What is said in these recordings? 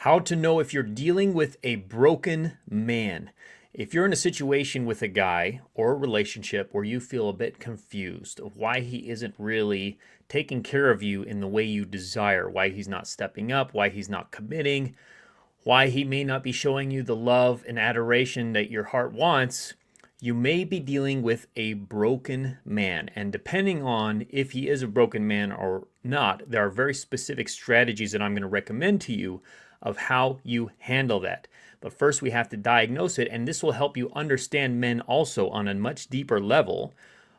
How to know if you're dealing with a broken man. If you're in a situation with a guy or a relationship where you feel a bit confused of why he isn't really taking care of you in the way you desire, why he's not stepping up, why he's not committing, why he may not be showing you the love and adoration that your heart wants, you may be dealing with a broken man. And depending on if he is a broken man or not, there are very specific strategies that I'm going to recommend to you of how you handle that. But first, we have to diagnose it, and this will help you understand men also on a much deeper level,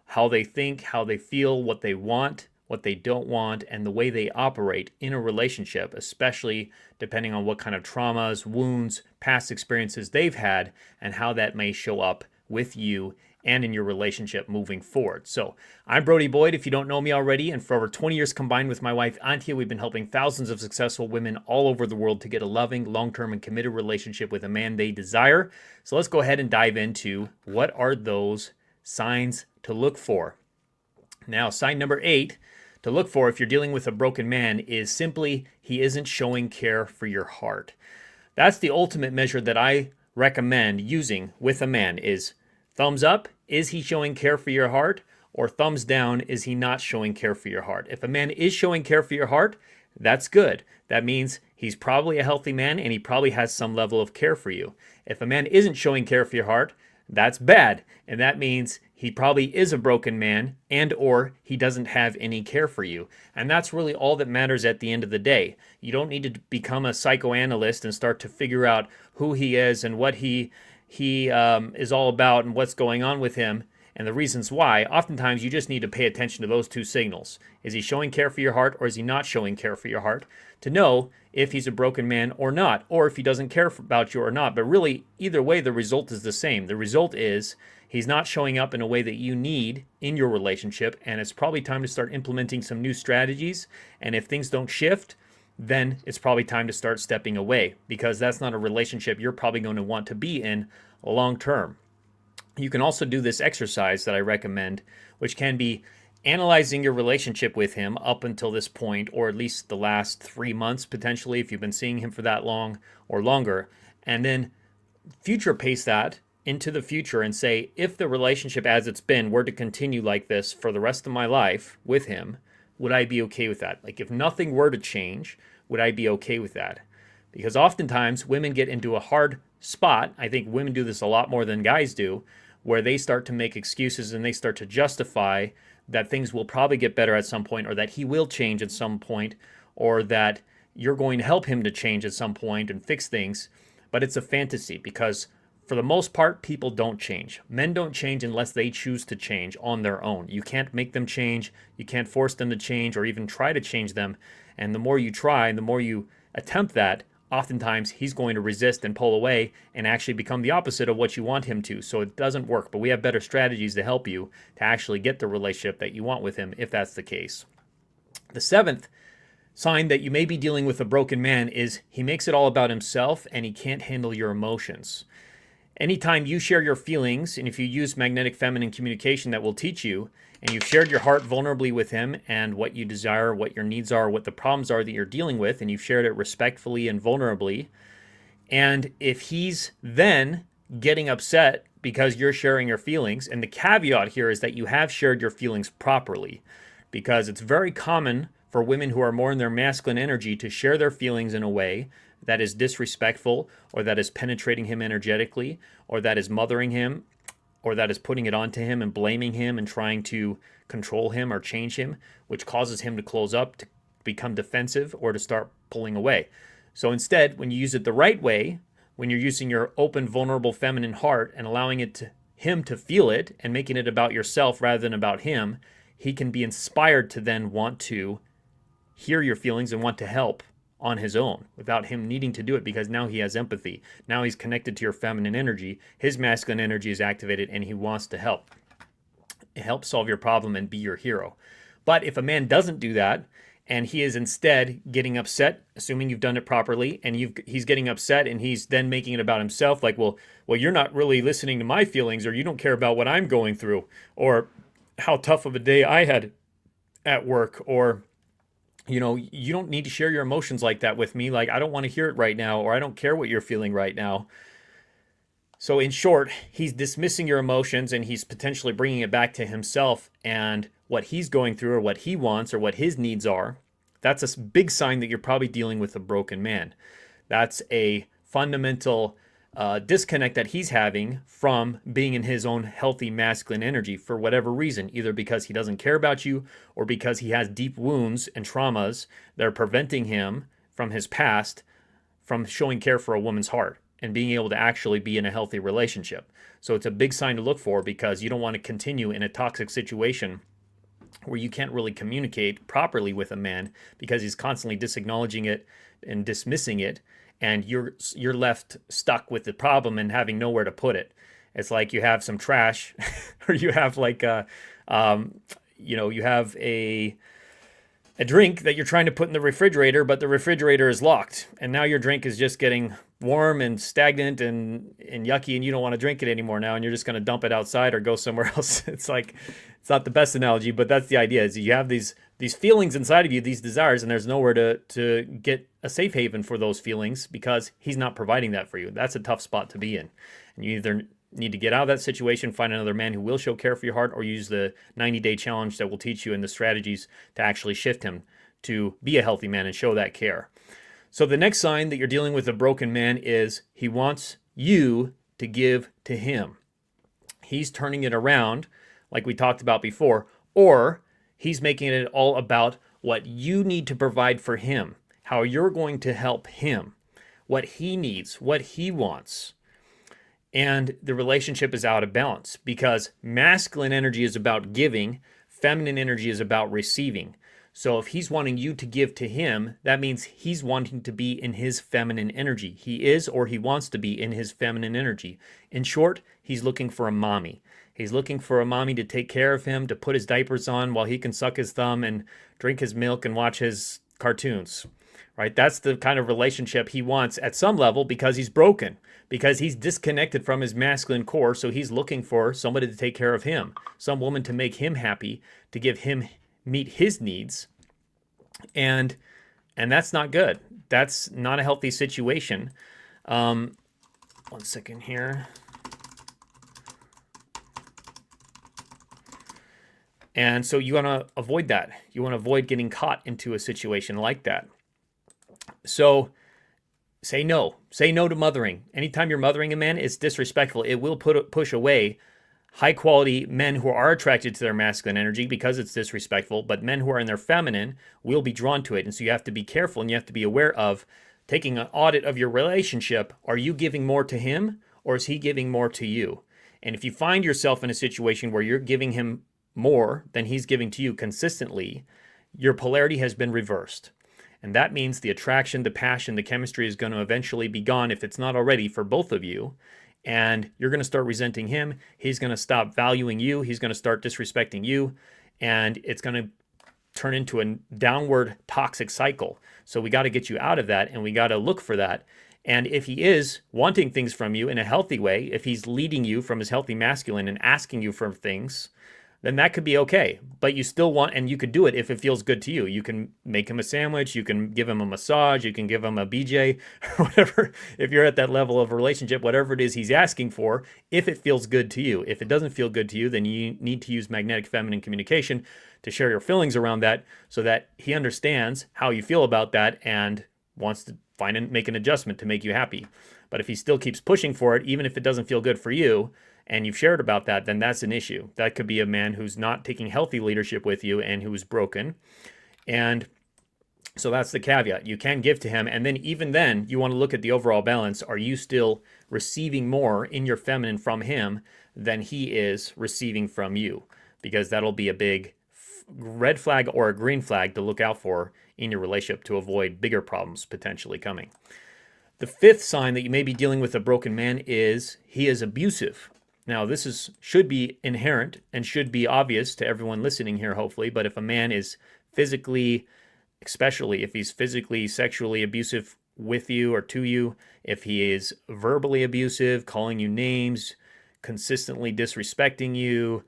how they think, how they feel, what they want, what they don't want, and the way they operate in a relationship, especially depending on what kind of traumas, wounds, past experiences they've had, and how that may show up with you and in your relationship moving forward. So I'm Brody Boyd, if you don't know me already, and for over 20 years combined with my wife, Antia, we've been helping thousands of successful women all over the world to get a loving, long-term, and committed relationship with a man they desire. So let's go ahead and dive into what are those signs to look for. Now, sign number 8 to look for if you're dealing with a broken man is simply he isn't showing care for your heart. That's the ultimate measure that I recommend using with a man is thumbs up, is he showing care for your heart? Or thumbs down, is he not showing care for your heart? If a man is showing care for your heart, that's good. That means he's probably a healthy man and he probably has some level of care for you. If a man isn't showing care for your heart, that's bad. And that means he probably is a broken man and or he doesn't have any care for you. And that's really all that matters at the end of the day. You don't need to become a psychoanalyst and start to figure out who he is and what he is all about and what's going on with him and the reasons why. Oftentimes, you just need to pay attention to those two signals. Is he showing care for your heart or is he not showing care for your heart? To know if he's a broken man or not, or if he doesn't care about you or not. But really, either way, the result is the same. The result is he's not showing up in a way that you need in your relationship, and it's probably time to start implementing some new strategies. And if things don't shift, then it's probably time to start stepping away, because that's not a relationship you're probably going to want to be in long term. You can also do this exercise that I recommend, which can be analyzing your relationship with him up until this point, or at least the last 3 months potentially, if you've been seeing him for that long or longer, and then future pace that into the future and say, if the relationship as it's been were to continue like this for the rest of my life with him, would I be okay with that? Like, if nothing were to change, would I be okay with that? Because oftentimes women get into a hard spot. I think women do this a lot more than guys do, where they start to make excuses and they start to justify that things will probably get better at some point, or that he will change at some point, or that you're going to help him to change at some point and fix things. But it's a fantasy, because for the most part, people don't change. Men don't change unless they choose to change on their own. You can't make them change. You can't force them to change or even try to change them. And the more you try and the more you attempt that, oftentimes he's going to resist and pull away and actually become the opposite of what you want him to. So it doesn't work. But we have better strategies to help you to actually get the relationship that you want with him, if that's the case. The 7th sign that you may be dealing with a broken man is he makes it all about himself and he can't handle your emotions. Anytime you share your feelings, and if you use magnetic feminine communication that will teach you, and you've shared your heart vulnerably with him and what you desire, what your needs are, what the problems are that you're dealing with, and you've shared it respectfully and vulnerably, and if he's then getting upset because you're sharing your feelings, and the caveat here is that you have shared your feelings properly, because it's very common for women who are more in their masculine energy to share their feelings in a way that is disrespectful, or that is penetrating him energetically, or that is mothering him, or that is putting it onto him and blaming him and trying to control him or change him, which causes him to close up, to become defensive, or to start pulling away. So instead, when you use it the right way, when you're using your open, vulnerable, feminine heart and allowing him to feel it and making it about yourself rather than about him, he can be inspired to then want to hear your feelings and want to help on his own without him needing to do it, because now he has empathy. Now he's connected to your feminine energy. His masculine energy is activated and he wants to help solve your problem and be your hero. But if a man doesn't do that, and he is instead getting upset, assuming you've done it properly, and he's getting upset and he's then making it about himself, like, well, you're not really listening to my feelings, or you don't care about what I'm going through, or how tough of a day I had at work, or You don't need to share your emotions like that with me. Like, I don't want to hear it right now, or I don't care what you're feeling right now. So, in short, he's dismissing your emotions and he's potentially bringing it back to himself and what he's going through or what he wants or what his needs are. That's a big sign that you're probably dealing with a broken man. That's a fundamental disconnect that he's having from being in his own healthy masculine energy for whatever reason, either because he doesn't care about you or because he has deep wounds and traumas that are preventing him from his past from showing care for a woman's heart and being able to actually be in a healthy relationship. So it's a big sign to look for, because you don't want to continue in a toxic situation where you can't really communicate properly with a man because he's constantly disacknowledging it and dismissing it, and you're left stuck with the problem and having nowhere to put it. It's like you have some trash or you have like you have a drink that you're trying to put in the refrigerator, but the refrigerator is locked, and now your drink is just getting warm and stagnant and yucky, and you don't want to drink it anymore now, and you're just going to dump it outside or go somewhere else. It's like, it's not the best analogy, but that's the idea. Is you have these feelings inside of you, these desires, and there's nowhere to get a safe haven for those feelings because he's not providing that for you. That's a tough spot to be in, and you either need to get out of that situation, find another man who will show care for your heart, or use the 90-day challenge that will teach you and the strategies to actually shift him to be a healthy man and show that care. So the next sign that you're dealing with a broken man is he wants you to give to him. He's turning it around, like we talked about before, or he's making it all about what you need to provide for him, how you're going to help him, what he needs, what he wants. And the relationship is out of balance because masculine energy is about giving, feminine energy is about receiving. So if he's wanting you to give to him, that means he's wanting to be in his feminine energy. He is, or he wants to be in his feminine energy. In short, he's looking for a mommy. He's looking for a mommy to take care of him, to put his diapers on while he can suck his thumb and drink his milk and watch his cartoons, right? That's the kind of relationship he wants at some level because he's broken, because he's disconnected from his masculine core. So he's looking for somebody to take care of him, some woman to make him happy, to give him, meet his needs. And that's not good. That's not a healthy situation. 1 second here. And so you want to avoid that. You want to avoid getting caught into a situation like that. So say no. Say no to mothering. Anytime you're mothering a man, it's disrespectful. It will push away high quality men who are attracted to their masculine energy because it's disrespectful, but men who are in their feminine will be drawn to it. And so you have to be careful and you have to be aware of taking an audit of your relationship. Are you giving more to him or is he giving more to you? And if you find yourself in a situation where you're giving him more than he's giving to you consistently, your polarity has been reversed. And that means the attraction, the passion, the chemistry is going to eventually be gone if it's not already for both of you. And you're going to start resenting him. He's going to stop valuing you. He's going to start disrespecting you. And it's going to turn into a downward toxic cycle. So we got to get you out of that and we got to look for that. And if he is wanting things from you in a healthy way, if he's leading you from his healthy masculine and asking you for things, then that could be okay. But you still want, and you could do it if it feels good to you. You can make him a sandwich, you can give him a massage, you can give him a BJ, or whatever. If you're at that level of relationship, whatever it is he's asking for, if it feels good to you. If it doesn't feel good to you, then you need to use magnetic feminine communication to share your feelings around that so that he understands how you feel about that and wants to find and make an adjustment to make you happy. But if he still keeps pushing for it, even if it doesn't feel good for you, and you've shared about that, then that's an issue. That could be a man who's not taking healthy leadership with you and who's broken. And so that's the caveat. You can give to him. And then even then, you want to look at the overall balance. Are you still receiving more in your feminine from him than he is receiving from you? Because that'll be a big red flag or a green flag to look out for in your relationship to avoid bigger problems potentially coming. The fifth sign that you may be dealing with a broken man is he is abusive. Now, this should be inherent and should be obvious to everyone listening here, hopefully. But if a man is physically, especially if he's physically, sexually abusive with you or to you, if he is verbally abusive, calling you names, consistently disrespecting you,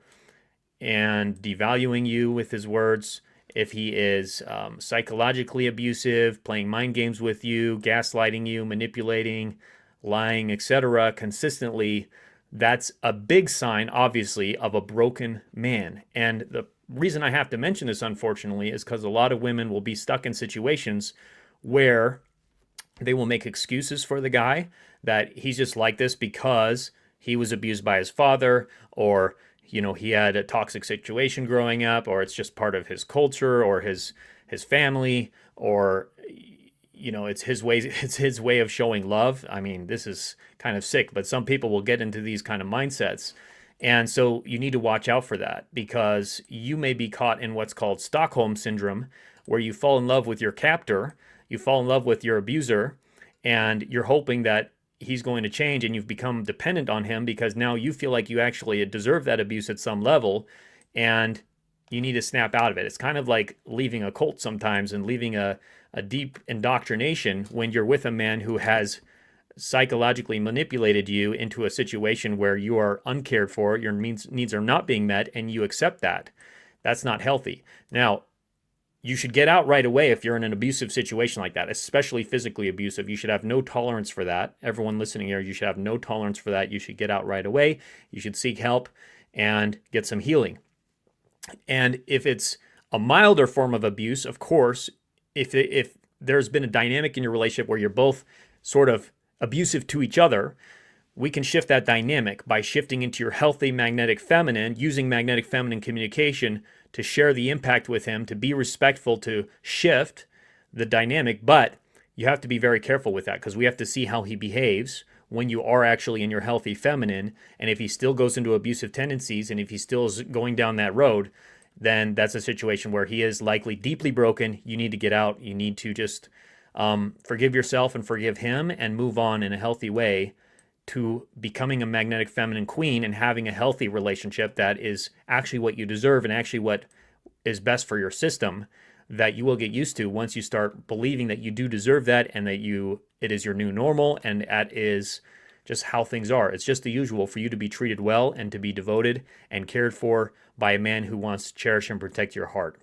and devaluing you with his words, if he is psychologically abusive, playing mind games with you, gaslighting you, manipulating, lying, etc., consistently, that's a big sign, obviously, of a broken man. And the reason I have to mention this, unfortunately, is because a lot of women will be stuck in situations where they will make excuses for the guy that he's just like this because he was abused by his father, or he had a toxic situation growing up, or it's just part of his culture or his family, or it's his way of showing love. I mean, this is kind of sick, but some people will get into these kind of mindsets. And so you need to watch out for that, because you may be caught in what's called Stockholm syndrome, where you fall in love with your captor, you fall in love with your abuser, and you're hoping that he's going to change, and you've become dependent on him because now you feel like you actually deserve that abuse at some level, and you need to snap out of it. It's kind of like leaving a cult sometimes and leaving a deep indoctrination when you're with a man who has psychologically manipulated you into a situation where you are uncared for, your needs are not being met, and you accept that. That's not healthy. Now, you should get out right away if you're in an abusive situation like that, especially physically abusive. You should have no tolerance for that. Everyone listening here, you should have no tolerance for that. You should get out right away. You should seek help and get some healing. And if it's a milder form of abuse, of course, if there's been a dynamic in your relationship where you're both sort of abusive to each other, we can shift that dynamic by shifting into your healthy magnetic feminine, using magnetic feminine communication to share the impact with him, to be respectful, to shift the dynamic. But you have to be very careful with that, because we have to see how he behaves when you are actually in your healthy feminine. And if he still goes into abusive tendencies, and if he still is going down that road, then that's a situation where he is likely deeply broken. You need to get out. You need to just forgive yourself and forgive him and move on in a healthy way to becoming a magnetic feminine queen and having a healthy relationship that is actually what you deserve and actually what is best for your system, that you will get used to once you start believing that you do deserve that, and that it is your new normal, and that is just how things are. It's just the usual for you to be treated well and to be devoted and cared for by a man who wants to cherish and protect your heart.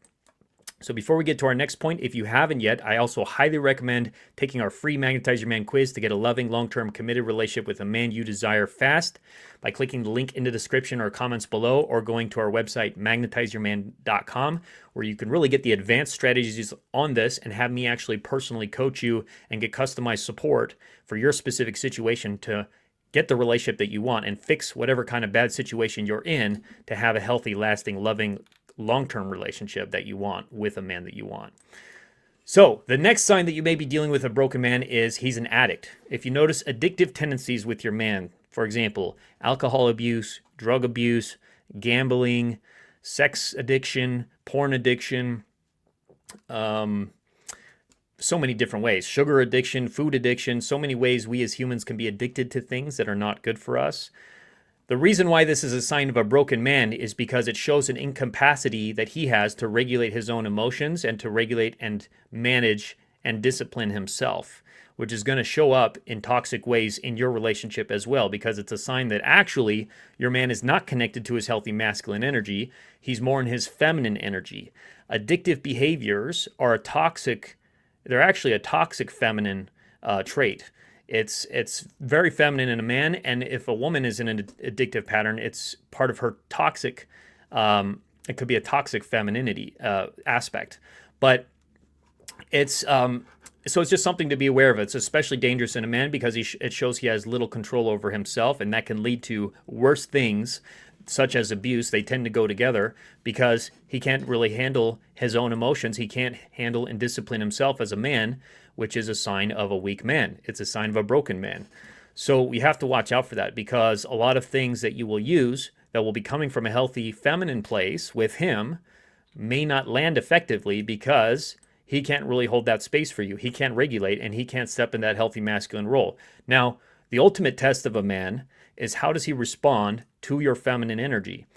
So before we get to our next point, if you haven't yet, I also highly recommend taking our free Magnetize Your Man quiz to get a loving, long-term, committed relationship with a man you desire fast by clicking the link in the description or comments below, or going to our website, magnetizeyourman.com, where you can really get the advanced strategies on this and have me actually personally coach you and get customized support for your specific situation to get the relationship that you want and fix whatever kind of bad situation you're in to have a healthy, lasting, loving, long-term relationship that you want with a man that you want. So the next sign that you may be dealing with a broken man is he's an addict. If you notice addictive tendencies with your man, for example, alcohol abuse, drug abuse, gambling, sex addiction, porn addiction, so many different ways, sugar addiction, food addiction, so many ways we as humans can be addicted to things that are not good for us. The reason why this is a sign of a broken man is because it shows an incapacity that he has to regulate his own emotions and to regulate and manage and discipline himself, which is going to show up in toxic ways in your relationship as well, because it's a sign that actually your man is not connected to his healthy masculine energy. He's more in his feminine energy. Addictive behaviors are they're actually a toxic feminine trait. It's very feminine in a man, and if a woman is in an addictive pattern, it's part of her toxic, it could be a toxic femininity aspect. But it's so it's just something to be aware of. It's especially dangerous in a man because it shows he has little control over himself, and that can lead to worse things, such as abuse. They tend to go together because he can't really handle his own emotions. He can't handle and discipline himself as a man, which is a sign of a weak man. It's a sign of a broken man. So we have to watch out for that, because a lot of things that you will use that will be coming from a healthy feminine place with him may not land effectively because he can't really hold that space for you. He can't regulate, and he can't step in that healthy masculine role. Now, the ultimate test of a man is how does he respond to your feminine energy?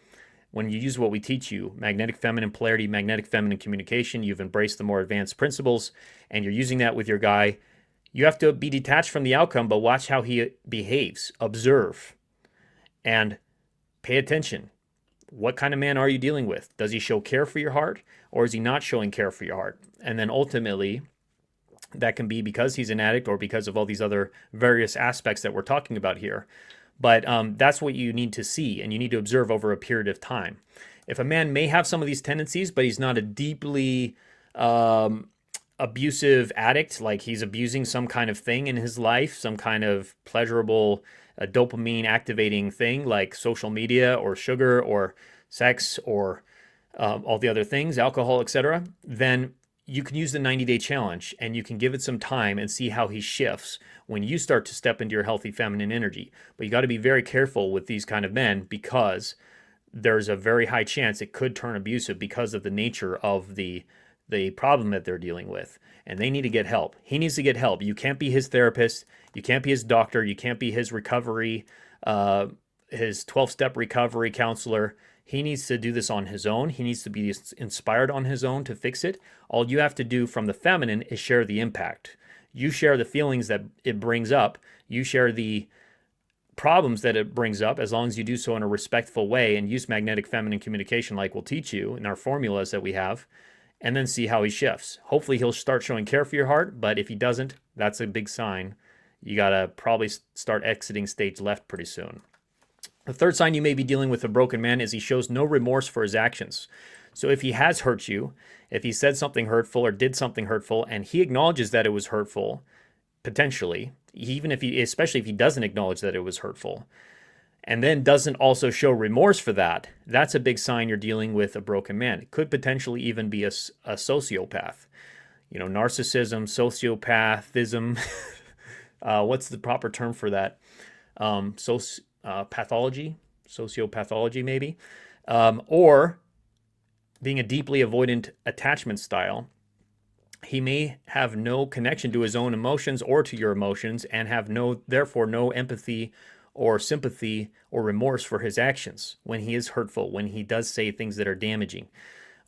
When you use what we teach you, magnetic feminine polarity, magnetic feminine communication, you've embraced the more advanced principles, and you're using that with your guy. You have to be detached from the outcome, but watch how he behaves. Observe and pay attention. What kind of man are you dealing with? Does he show care for your heart, or is he not showing care for your heart? And then ultimately, that can be because he's an addict or because of all these other various aspects that we're talking about here. But that's what you need to see, and you need to observe over a period of time. If a man may have some of these tendencies, but he's not a deeply abusive addict, like he's abusing some kind of thing in his life, some kind of pleasurable dopamine activating thing like social media or sugar or sex or all the other things, alcohol, etc., then you can use the 90-day challenge and you can give it some time and see how he shifts when you start to step into your healthy feminine energy. But you got to be very careful with these kind of men because there's a very high chance it could turn abusive because of the nature of the problem that they're dealing with. And they need to get help. He needs to get help. You can't be his therapist. You can't be his doctor. You can't be his recovery, his 12-step recovery counselor. He needs to do this on his own. He needs to be inspired on his own to fix it. All you have to do from the feminine is share the impact. You share the feelings that it brings up. You share the problems that it brings up, as long as you do so in a respectful way and use magnetic feminine communication like we'll teach you in our formulas that we have, and then see how he shifts. Hopefully he'll start showing care for your heart, but if he doesn't, that's a big sign. You gotta probably start exiting stage left pretty soon. The third sign you may be dealing with a broken man is he shows no remorse for his actions. So if he has hurt you, if he said something hurtful or did something hurtful, and he acknowledges that it was hurtful, potentially, even if he, especially if he doesn't acknowledge that it was hurtful, and then doesn't also show remorse for that, that's a big sign you're dealing with a broken man. It could potentially even be a sociopath. You know, narcissism, sociopathism. What's the proper term for that? Pathology, sociopathology maybe, or being a deeply avoidant attachment style. He may have no connection to his own emotions or to your emotions and have therefore no empathy or sympathy or remorse for his actions when he is hurtful, when he does say things that are damaging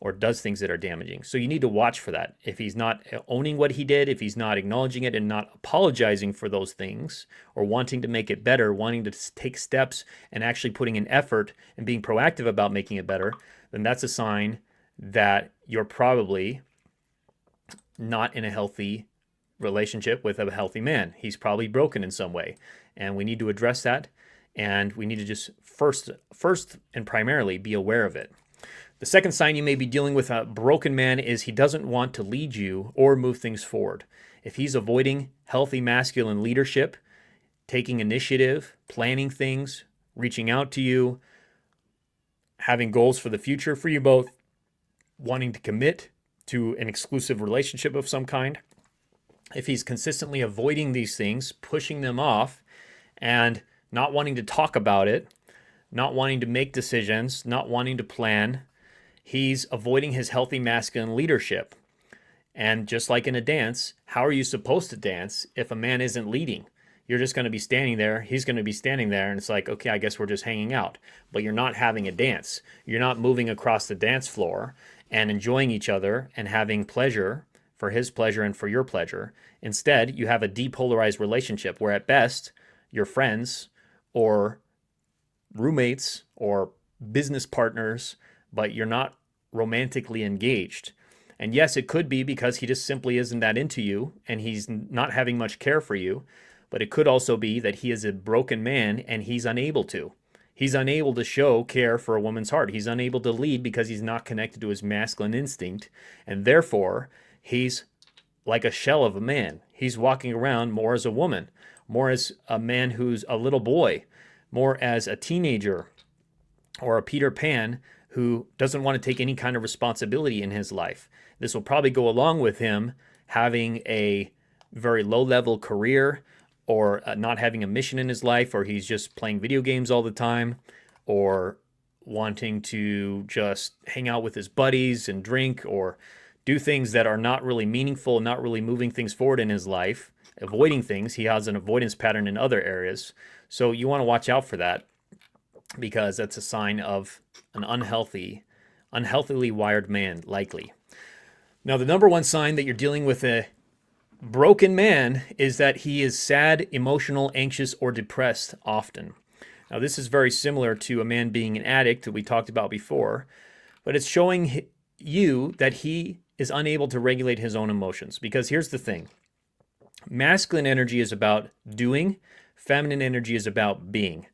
or does things that are damaging. So you need to watch for that. If he's not owning what he did, if he's not acknowledging it and not apologizing for those things or wanting to make it better, wanting to take steps and actually putting an effort and being proactive about making it better, then that's a sign that you're probably not in a healthy relationship with a healthy man. He's probably broken in some way, and we need to address that, and we need to just first and primarily be aware of it. The second sign you may be dealing with a broken man is he doesn't want to lead you or move things forward. If he's avoiding healthy masculine leadership, taking initiative, planning things, reaching out to you, having goals for the future for you both, wanting to commit to an exclusive relationship of some kind, if he's consistently avoiding these things, pushing them off, and not wanting to talk about it, not wanting to make decisions, not wanting to plan, he's avoiding his healthy masculine leadership. And just like in a dance, how are you supposed to dance if a man isn't leading? You're just going to be standing there, he's going to be standing there, and it's like, okay, I guess we're just hanging out. But you're not having a dance. You're not moving across the dance floor and enjoying each other and having pleasure for his pleasure and for your pleasure. Instead, you have a depolarized relationship where at best, you're friends or roommates or business partners, but you're not romantically engaged. And yes, it could be because he just simply isn't that into you and he's not having much care for you, but it could also be that he is a broken man and he's unable to. He's unable to show care for a woman's heart. He's unable to lead because he's not connected to his masculine instinct, and therefore, he's like a shell of a man. He's walking around more as a woman, more as a man who's a little boy, more as a teenager or a Peter Pan who doesn't want to take any kind of responsibility in his life. This will probably go along with him having a very low-level career or not having a mission in his life, or he's just playing video games all the time, or wanting to just hang out with his buddies and drink or do things that are not really meaningful, not really moving things forward in his life, avoiding things. He has an avoidance pattern in other areas. So you want to watch out for that because that's a sign of an unhealthily wired man, likely. Now, the number one sign that you're dealing with a broken man is that he is sad, emotional, anxious, or depressed often. Now, this is very similar to a man being an addict that we talked about before, but it's showing you that he is unable to regulate his own emotions. Because here's the thing. Masculine energy is about doing. Feminine energy is about being.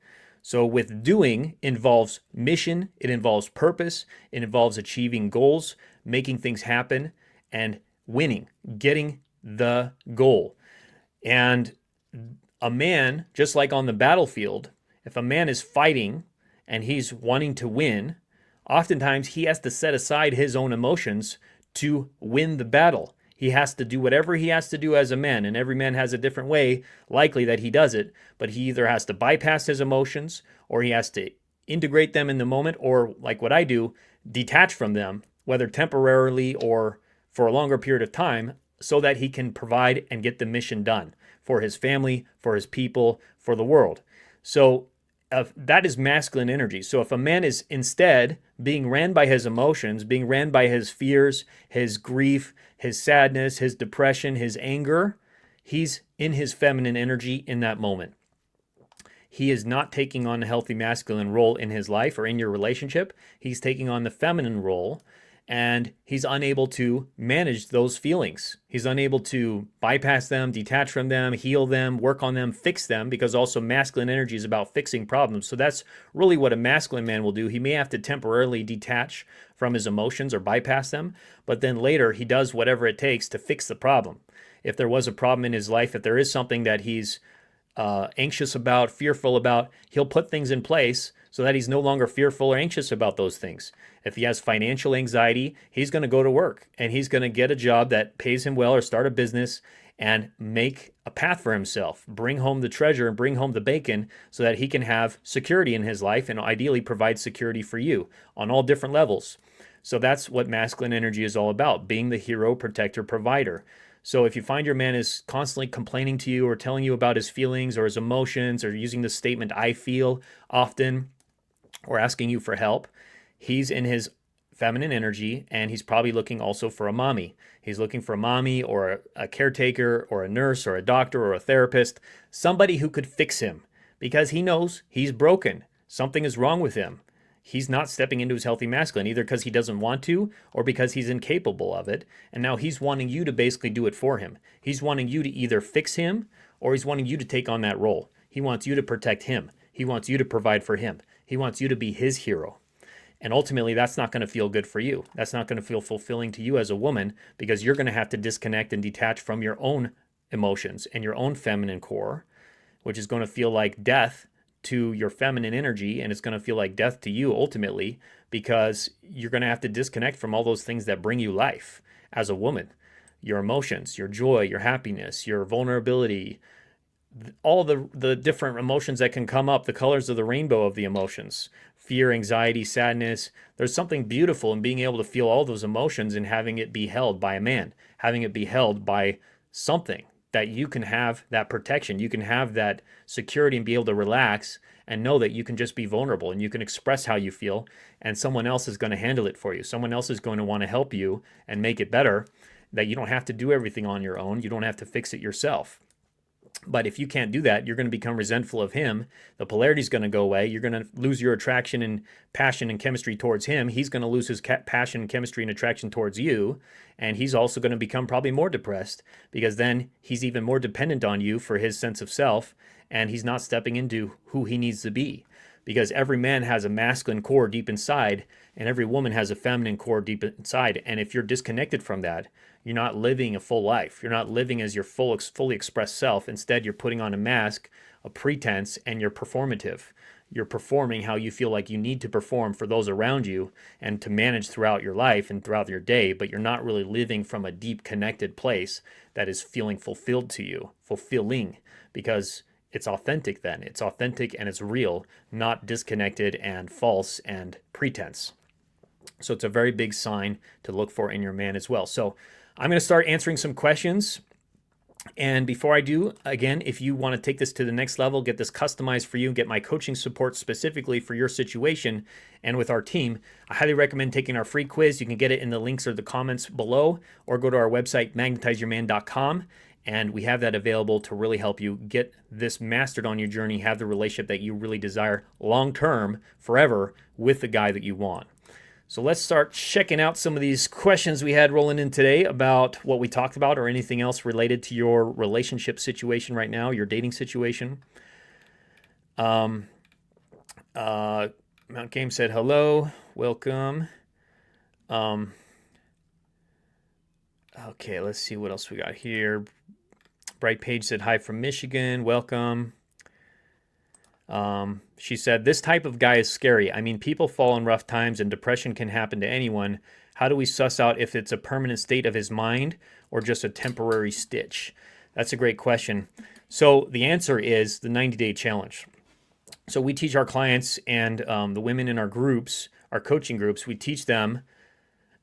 So with doing involves mission, it involves purpose, it involves achieving goals, making things happen, and winning, getting the goal. And a man, just like on the battlefield, if a man is fighting and he's wanting to win, oftentimes he has to set aside his own emotions to win the battle. He has to do whatever he has to do as a man, and every man has a different way, likely, that he does it, but he either has to bypass his emotions, or he has to integrate them in the moment, or, like what I do, detach from them, whether temporarily or for a longer period of time, so that he can provide and get the mission done for his family, for his people, for the world. So that is masculine energy. So if a man is instead being ran by his emotions, being ran by his fears, his grief, his sadness, his depression, his anger, he's in his feminine energy in that moment. He is not taking on a healthy masculine role in his life or in your relationship. He's taking on the feminine role, and he's unable to manage those feelings. He's unable to bypass them, detach from them, heal them, work on them, fix them, because also masculine energy is about fixing problems. So that's really what a masculine man will do. He may have to temporarily detach from his emotions or bypass them, but then later he does whatever it takes to fix the problem. If there was a problem in his life, if there is something that he's anxious about, fearful about, he'll put things in place so that he's no longer fearful or anxious about those things. If he has financial anxiety, he's going to go to work and he's going to get a job that pays him well or start a business and make a path for himself, bring home the treasure and bring home the bacon so that he can have security in his life and ideally provide security for you on all different levels. So that's what masculine energy is all about, being the hero, protector, provider. So if you find your man is constantly complaining to you or telling you about his feelings or his emotions or using the statement, I feel, often, or asking you for help, he's in his feminine energy, and he's probably looking also for a mommy. He's looking for a mommy or a caretaker or a nurse or a doctor or a therapist, somebody who could fix him, because he knows he's broken. Something is wrong with him. He's not stepping into his healthy masculine, either because he doesn't want to or because he's incapable of it. And now he's wanting you to basically do it for him. He's wanting you to either fix him or he's wanting you to take on that role. He wants you to protect him. He wants you to provide for him. He wants you to be his hero. And ultimately, that's not going to feel good for you. That's not going to feel fulfilling to you as a woman, because you're going to have to disconnect and detach from your own emotions and your own feminine core, which is going to feel like death to your feminine energy, and it's going to feel like death to you ultimately, because you're going to have to disconnect from all those things that bring you life as a woman. Your emotions, your joy, your happiness, your vulnerability, all the different emotions that can come up, the colors of the rainbow of the emotions, fear, anxiety, sadness. There's something beautiful in being able to feel all those emotions and having it be held by a man, having it be held by something that you can have that protection, you can have that security and be able to relax and know that you can just be vulnerable and you can express how you feel, and someone else is going to handle it for you. Someone else is going to want to help you and make it better, that you don't have to do everything on your own. You don't have to fix it yourself. But if you can't do that, you're going to become resentful of him. The polarity is going to go away. You're going to lose your attraction and passion and chemistry towards him. He's going to lose his passion, chemistry, and attraction towards you. And he's also going to become probably more depressed, because then he's even more dependent on you for his sense of self, and he's not stepping into who he needs to be. Because every man has a masculine core deep inside, and every woman has a feminine core deep inside. And if you're disconnected from that, you're not living a full life. You're not living as your fully expressed self. Instead, you're putting on a mask, a pretense, and you're performative. You're performing how you feel like you need to perform for those around you and to manage throughout your life and throughout your day, but you're not really living from a deep connected place that is feeling fulfilled to you, fulfilling, because it's authentic then. It's authentic and it's real, not disconnected and false and pretense. So it's a very big sign to look for in your man as well. So I'm going to start answering some questions. And before I do, again, if you want to take this to the next level, get this customized for you, get my coaching support specifically for your situation and with our team, I highly recommend taking our free quiz. You can get it in the links or the comments below, or go to our website, magnetizeyourman.com, And we have that available to really help you get this mastered on your journey, have the relationship that you really desire long term, forever, with the guy that you want. So let's start checking out some of these questions we had rolling in today about what we talked about or anything else related to your relationship situation right now, your dating situation. Mount Game said hello, welcome. Okay, let's see what else we got here. Bright Page said hi from Michigan, welcome. She said, this type of guy is scary. I mean, people fall in rough times and depression can happen to anyone. How do we suss out if it's a permanent state of his mind or just a temporary stitch? That's a great question. So the answer is the 90-day challenge. So we teach our clients and the women in our groups, our coaching groups, we teach them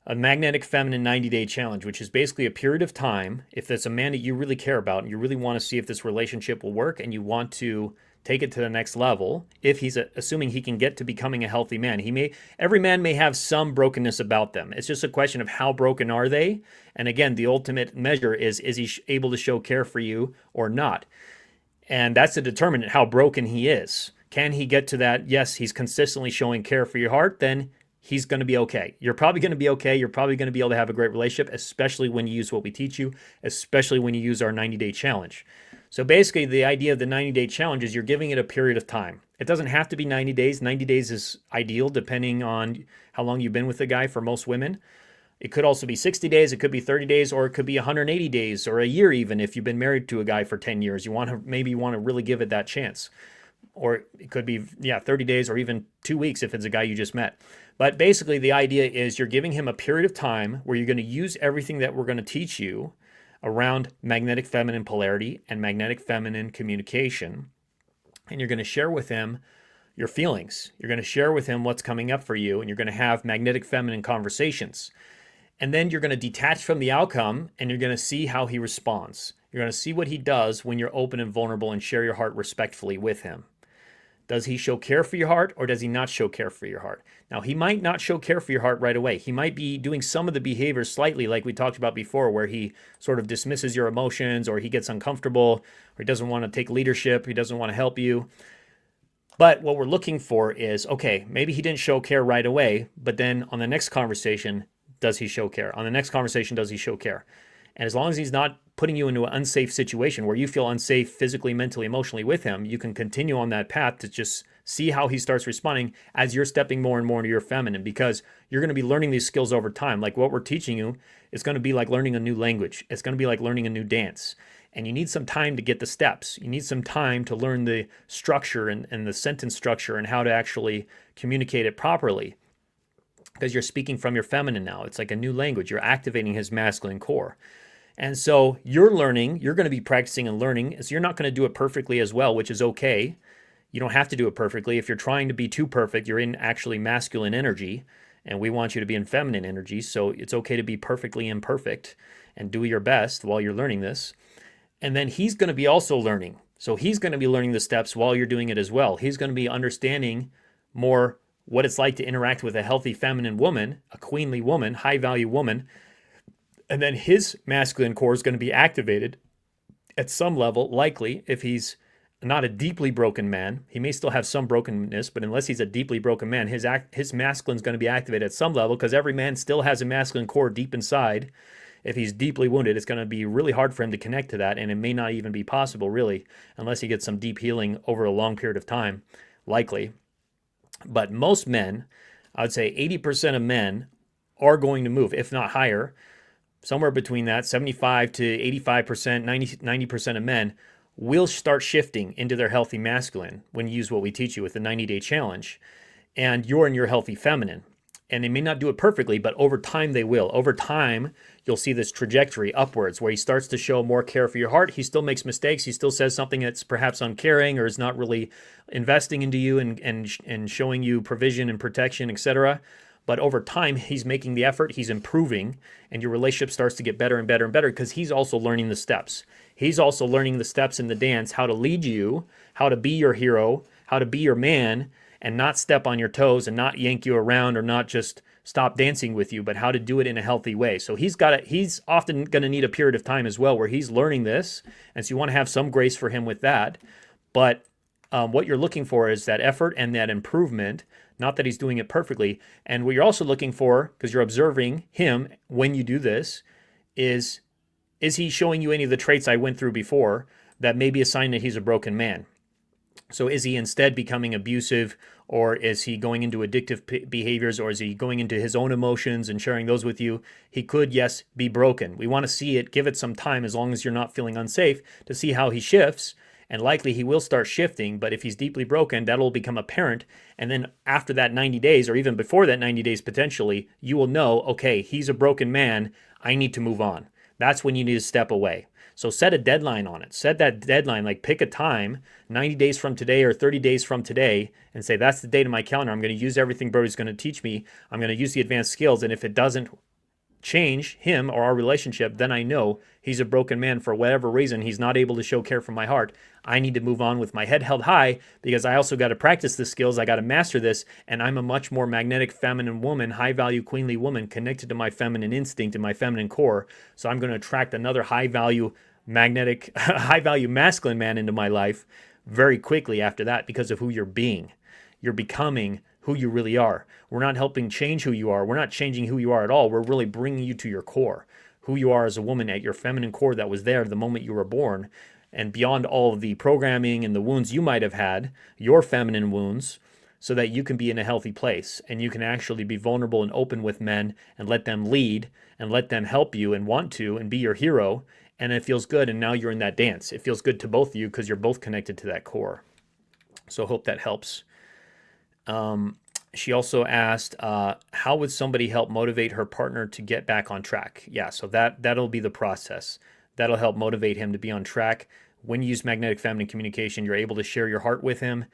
a magnetic feminine 90-day challenge, which is basically a period of time. If it's a man that you really care about and you really want to see if this relationship will work and you want to take it to the next level, if he's assuming he can get to becoming a healthy man. Every man may have some brokenness about them. It's just a question of how broken are they? And again, the ultimate measure is he able to show care for you or not? And that's a determinant how broken he is. Can he get to that? Yes, he's consistently showing care for your heart, then he's going to be okay. You're probably going to be okay. You're probably going to be able to have a great relationship, especially when you use what we teach you, especially when you use our 90-day challenge. So basically, the idea of the 90-day challenge is you're giving it a period of time. It doesn't have to be 90 days. 90 days is ideal depending on how long you've been with the guy for most women. It could also be 60 days, it could be 30 days, or it could be 180 days or a year even if you've been married to a guy for 10 years. You want to really give it that chance. Or it could be, 30 days or even 2 weeks if it's a guy you just met. But basically, the idea is you're giving him a period of time where you're going to use everything that we're going to teach you around magnetic feminine polarity and magnetic feminine communication. And you're going to share with him your feelings. You're going to share with him what's coming up for you, and you're going to have magnetic feminine conversations. And then you're going to detach from the outcome, and you're going to see how he responds. You're going to see what he does when you're open and vulnerable and share your heart respectfully with him. Does he show care for your heart or does he not show care for your heart? Now, he might not show care for your heart right away. He might be doing some of the behaviors slightly like we talked about before, where he sort of dismisses your emotions or he gets uncomfortable or he doesn't want to take leadership. He doesn't want to help you. But what we're looking for is, okay, maybe he didn't show care right away, but then on the next conversation, does he show care? On the next conversation, does he show care? And as long as he's not putting you into an unsafe situation where you feel unsafe physically, mentally, emotionally with him, you can continue on that path to just see how he starts responding as you're stepping more and more into your feminine, because you're going to be learning these skills over time. Like what we're teaching you is going to be like learning a new language. It's going to be like learning a new dance. And you need some time to get the steps. You need some time to learn the structure and the sentence structure and how to actually communicate it properly, because you're speaking from your feminine now. It's like a new language. You're activating his masculine core. And so you're learning, you're going to be practicing and learning. So you're not going to do it perfectly as well, which is okay. You don't have to do it perfectly. If you're trying to be too perfect, you're in actually masculine energy, and we want you to be in feminine energy. So it's okay to be perfectly imperfect and do your best while you're learning this. And then he's going to be also learning. So he's going to be learning the steps while you're doing it as well. He's going to be understanding more what it's like to interact with a healthy feminine woman, a queenly woman, high value woman. And then his masculine core is going to be activated at some level, likely if he's not a deeply broken man. He may still have some brokenness, but unless he's a deeply broken man, his masculine is going to be activated at some level, because every man still has a masculine core deep inside. If he's deeply wounded, it's going to be really hard for him to connect to that, and it may not even be possible, really, unless he gets some deep healing over a long period of time, likely. But most men, I would say 80% of men are going to move, if not higher, somewhere between that, 75 to 85%, 90% of men will start shifting into their healthy masculine when you use what we teach you with the 90-day challenge. And you're in your healthy feminine. And they may not do it perfectly, but over time they will. Over time, you'll see this trajectory upwards where he starts to show more care for your heart. He still makes mistakes. He still says something that's perhaps uncaring or is not really investing into you and showing you provision and protection, etc. But over time, he's making the effort, he's improving, and your relationship starts to get better and better and better because he's also learning the steps. He's also learning the steps in the dance, how to lead you, how to be your hero, how to be your man, and not step on your toes and not yank you around or not just stop dancing with you, but how to do it in a healthy way. So he's often going to need a period of time as well where he's learning this. And so you want to have some grace for him with that. But what you're looking for is that effort and that improvement, not that he's doing it perfectly. And what you're also looking for, because you're observing him when you do this, is he showing you any of the traits I went through before that may be a sign that he's a broken man? So is he instead becoming abusive, or is he going into addictive behaviors, or is he going into his own emotions and sharing those with you? He could, yes, be broken. We want to see it, give it some time as long as you're not feeling unsafe to see how he shifts. And likely he will start shifting, but if he's deeply broken, that'll become apparent. And then after that 90 days, or even before that 90 days potentially, you will know, okay, he's a broken man. I need to move on. That's when you need to step away. So set a deadline on it. Set that deadline, like pick a time, 90 days from today or 30 days from today, and say, that's the date of my calendar. I'm going to use everything Brody's going to teach me. I'm going to use the advanced skills. And if it doesn't change him or our relationship, then I know he's a broken man for whatever reason. He's not able to show care from my heart. I need to move on with my head held high, because I also got to practice the skills. I got to master this. And I'm a much more magnetic feminine woman, high value queenly woman, connected to my feminine instinct and my feminine core. So I'm going to attract another high value magnetic, high value masculine man into my life very quickly after that, because of who you're being. You're becoming who you really are. We're not helping change who you are. We're not changing who you are at all. We're really bringing you to your core, who you are as a woman, at your feminine core that was there the moment you were born, and beyond all of the programming and the wounds you might have had, your feminine wounds, so that you can be in a healthy place and you can actually be vulnerable and open with men and let them lead and let them help you and want to and be your hero. And it feels good. And now you're in that dance. It feels good to both of you because you're both connected to that core. So I hope that helps. She also asked, how would somebody help motivate her partner to get back on track? Yeah, so that'll be the process. That'll help motivate him to be on track. When you use magnetic feminine communication, you're able to share your heart with him.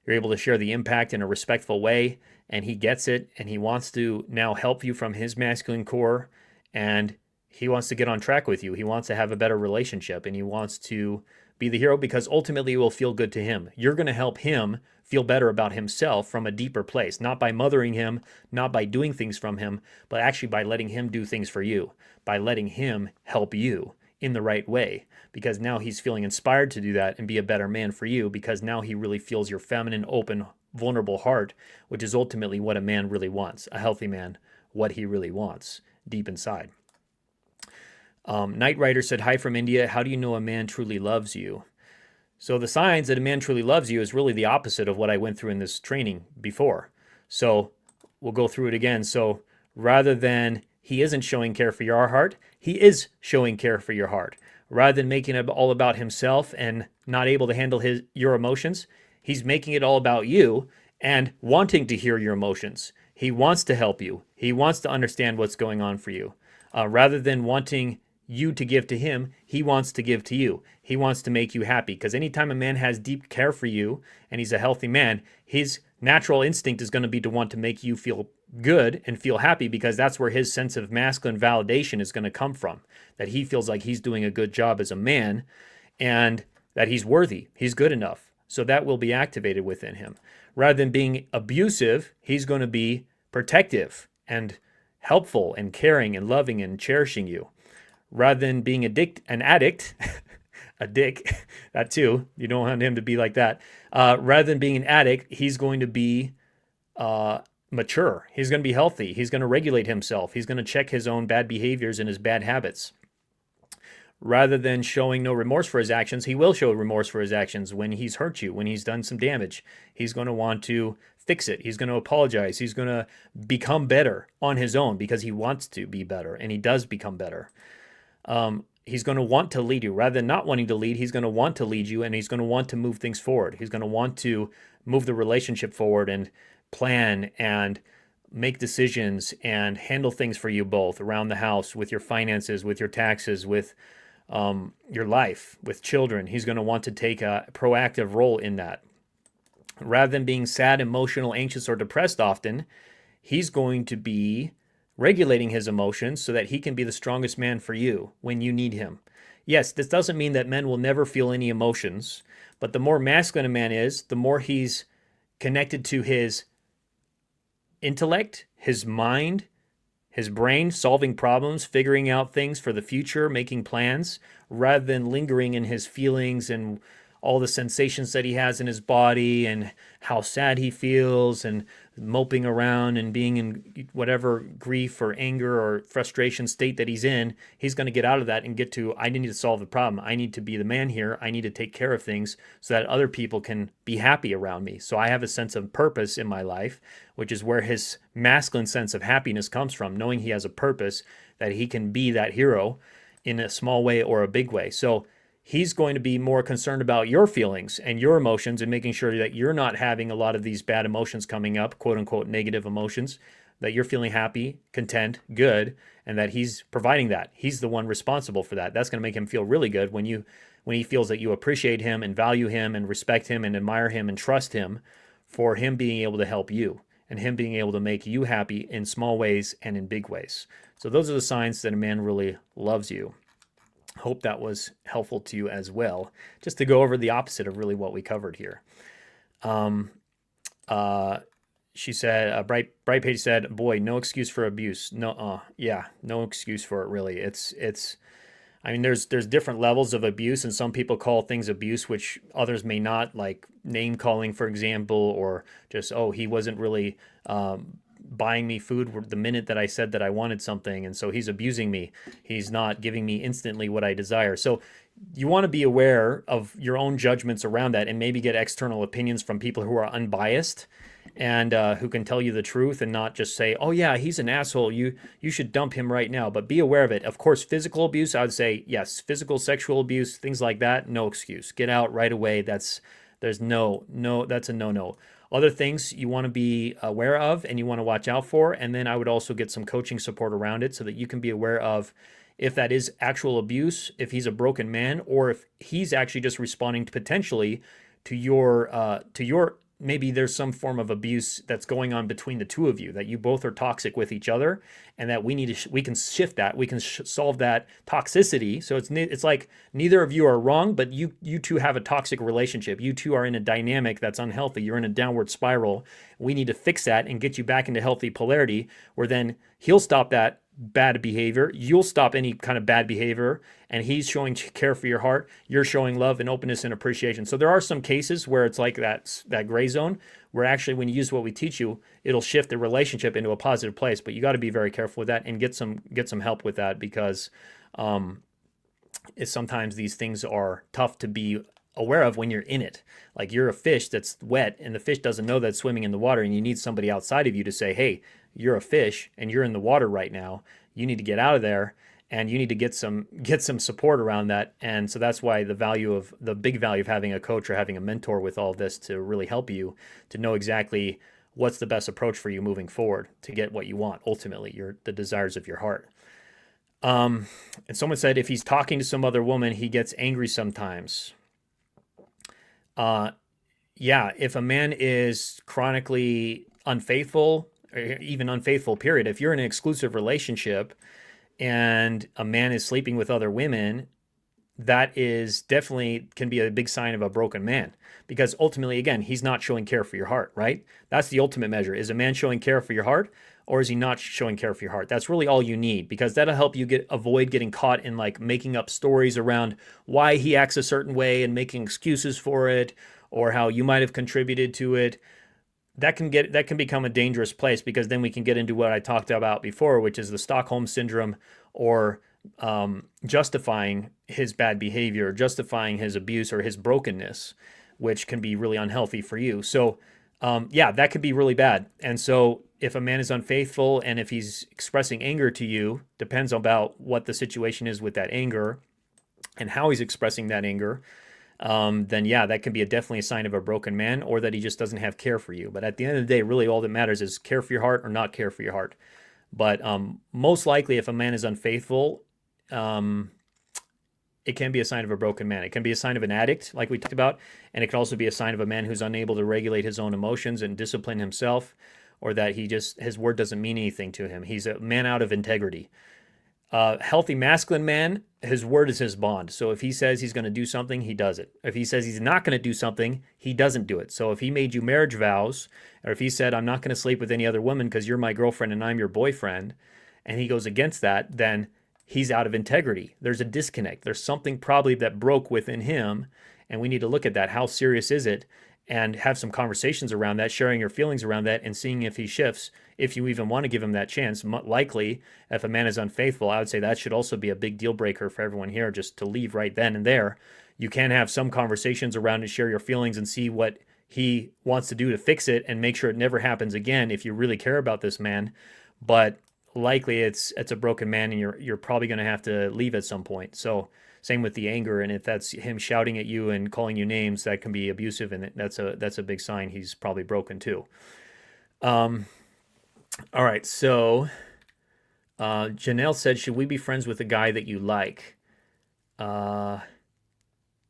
You're able to share the impact in a respectful way, and he gets it, and he wants to now help you from his masculine core, and he wants to get on track with you. He wants to have a better relationship, and he wants to be the hero because ultimately it will feel good to him. You're going to help him feel better about himself from a deeper place, not by mothering him, not by doing things from him, but actually by letting him do things for you, by letting him help you in the right way, because now he's feeling inspired to do that and be a better man for you, because now he really feels your feminine, open, vulnerable heart, which is ultimately what a man really wants, a healthy man, what he really wants deep inside. Night Rider said, hi from India. How do you know a man truly loves you? So the signs that a man truly loves you is really the opposite of what I went through in this training before. So we'll go through it again. So rather than he isn't showing care for your heart, he is showing care for your heart. Rather than making it all about himself and not able to handle your emotions, he's making it all about you and wanting to hear your emotions. He wants to help you. He wants to understand what's going on for you. Rather than wanting you to give to him, he wants to give to you. He wants to make you happy, because anytime a man has deep care for you and he's a healthy man, his natural instinct is going to be to want to make you feel good and feel happy, because that's where his sense of masculine validation is going to come from, that he feels like he's doing a good job as a man and that he's worthy, he's good enough. So that will be activated within him. Rather than being abusive, he's going to be protective and helpful and caring and loving and cherishing you. Rather than being an addict, a dick, that too, you don't want him to be like that. Rather than being an addict, he's going to be mature. He's going to be healthy. He's going to regulate himself. He's going to check his own bad behaviors and his bad habits. Rather than showing no remorse for his actions, he will show remorse for his actions when he's hurt you, when he's done some damage. He's going to want to fix it. He's going to apologize. He's going to become better on his own because he wants to be better, and he does become better. He's going to want to lead you. Rather than not wanting to lead, he's going to want to lead you, and he's going to want to move things forward. He's going to want to move the relationship forward and plan and make decisions and handle things for you both around the house, with your finances, with your taxes, with your life, with children. He's going to want to take a proactive role in that. Rather than being sad, emotional, anxious, or depressed often, he's going to be regulating his emotions so that he can be the strongest man for you when you need him. Yes, this doesn't mean that men will never feel any emotions, but the more masculine a man is, the more he's connected to his intellect, his mind, his brain, solving problems, figuring out things for the future, making plans, rather than lingering in his feelings and all the sensations that he has in his body and how sad he feels and moping around and being in whatever grief or anger or frustration state that he's in. He's going to get out of that and get to, I need to solve the problem. I need to be the man here. I need to take care of things so that other people can be happy around me. So I have a sense of purpose in my life, which is where his masculine sense of happiness comes from, knowing he has a purpose, that he can be that hero in a small way or a big way. So he's going to be more concerned about your feelings and your emotions and making sure that you're not having a lot of these bad emotions coming up, quote unquote, negative emotions, that you're feeling happy, content, good, and that he's providing that. He's the one responsible for that. That's going to make him feel really good when he feels that you appreciate him and value him and respect him and admire him and trust him for him being able to help you and him being able to make you happy in small ways and in big ways. So those are the signs that a man really loves you. Hope that was helpful to you as well, just to go over the opposite of really what we covered here. She said, Bright Page said, boy, no excuse for abuse. No excuse for it, really. I mean, there's different levels of abuse, and some people call things abuse, which others may not, like name calling, for example, or just, he wasn't really buying me food the minute that I said that I wanted something, and so he's abusing me. He's not giving me instantly what I desire. So you want to be aware of your own judgments around that and maybe get external opinions from people who are unbiased and who can tell you the truth and not just say, oh yeah, he's an asshole, you should dump him right now. But be aware of it. Of course, physical abuse, I would say yes. Physical, sexual abuse, things like that, no excuse. Get out right away. That's a no-no. Other things you want to be aware of and you want to watch out for. And then I would also get some coaching support around it so that you can be aware of if that is actual abuse, if he's a broken man, or if he's actually just responding to potentially to your maybe there's some form of abuse that's going on between the two of you, that you both are toxic with each other, and that we can shift that, we can solve that toxicity. So it's like neither of you are wrong, but you two have a toxic relationship. You two are in a dynamic that's unhealthy. You're in a downward spiral. We need to fix that and get you back into healthy polarity, where then he'll stop that bad behavior, you'll stop any kind of bad behavior, and he's showing care for your heart, you're showing love and openness and appreciation. So there are some cases where it's like that gray zone, where actually when you use what we teach you, it'll shift the relationship into a positive place. But you got to be very careful with that and get some help with that, because sometimes these things are tough to be aware of when you're in it. Like you're a fish that's wet and the fish doesn't know that's swimming in the water, and you need somebody outside of you to say, hey, you're a fish and you're in the water right now. You need to get out of there, and you need to get some support around that. And so that's why the big value of having a coach or having a mentor with all this, to really help you to know exactly what's the best approach for you moving forward to get what you want, ultimately, the desires of your heart. And someone said if he's talking to some other woman, he gets angry sometimes. If a man is chronically unfaithful, or even unfaithful, period, if you're in an exclusive relationship and a man is sleeping with other women, that is definitely can be a big sign of a broken man, because ultimately, again, he's not showing care for your heart, right? That's the ultimate measure. Is a man showing care for your heart, or is he not showing care for your heart? That's really all you need, because that'll help you avoid getting caught in like making up stories around why he acts a certain way and making excuses for it, or how you might have contributed to it. That can become a dangerous place, because then we can get into what I talked about before, which is the Stockholm syndrome, or justifying his bad behavior, justifying his abuse or his brokenness, which can be really unhealthy for you. So that could be really bad. And so if a man is unfaithful and if he's expressing anger to you, depends about what the situation is with that anger and how he's expressing that anger, then that can be definitely a sign of a broken man, or that he just doesn't have care for you. But at the end of the day, really all that matters is care for your heart or not care for your heart. But most likely, if a man is unfaithful, it can be a sign of a broken man. It can be a sign of an addict, like we talked about, and it can also be a sign of a man who's unable to regulate his own emotions and discipline himself, or that his word doesn't mean anything to him. He's a man out of integrity. Healthy masculine man, his word is his bond. So if he says he's going to do something, he does it. If he says he's not going to do something, he doesn't do it. So if he made you marriage vows, or if he said, I'm not going to sleep with any other woman because you're my girlfriend and I'm your boyfriend, and he goes against that, then he's out of integrity. There's a disconnect. There's something probably that broke within him, and we need to look at that. How serious is it? And have some conversations around that, sharing your feelings around that, and seeing if he shifts, if you even want to give him that chance. Likely, if a man is unfaithful, I would say that should also be a big deal breaker for everyone here, just to leave right then and there. You can have some conversations around it, share your feelings, and see what he wants to do to fix it and make sure it never happens again if you really care about this man. But likely it's a broken man, and you're probably going to have to leave at some point. So same with the anger, and if that's him shouting at you and calling you names, that can be abusive, and that's a big sign he's probably broken too. All right, so Janelle said, should we be friends with a guy that you like?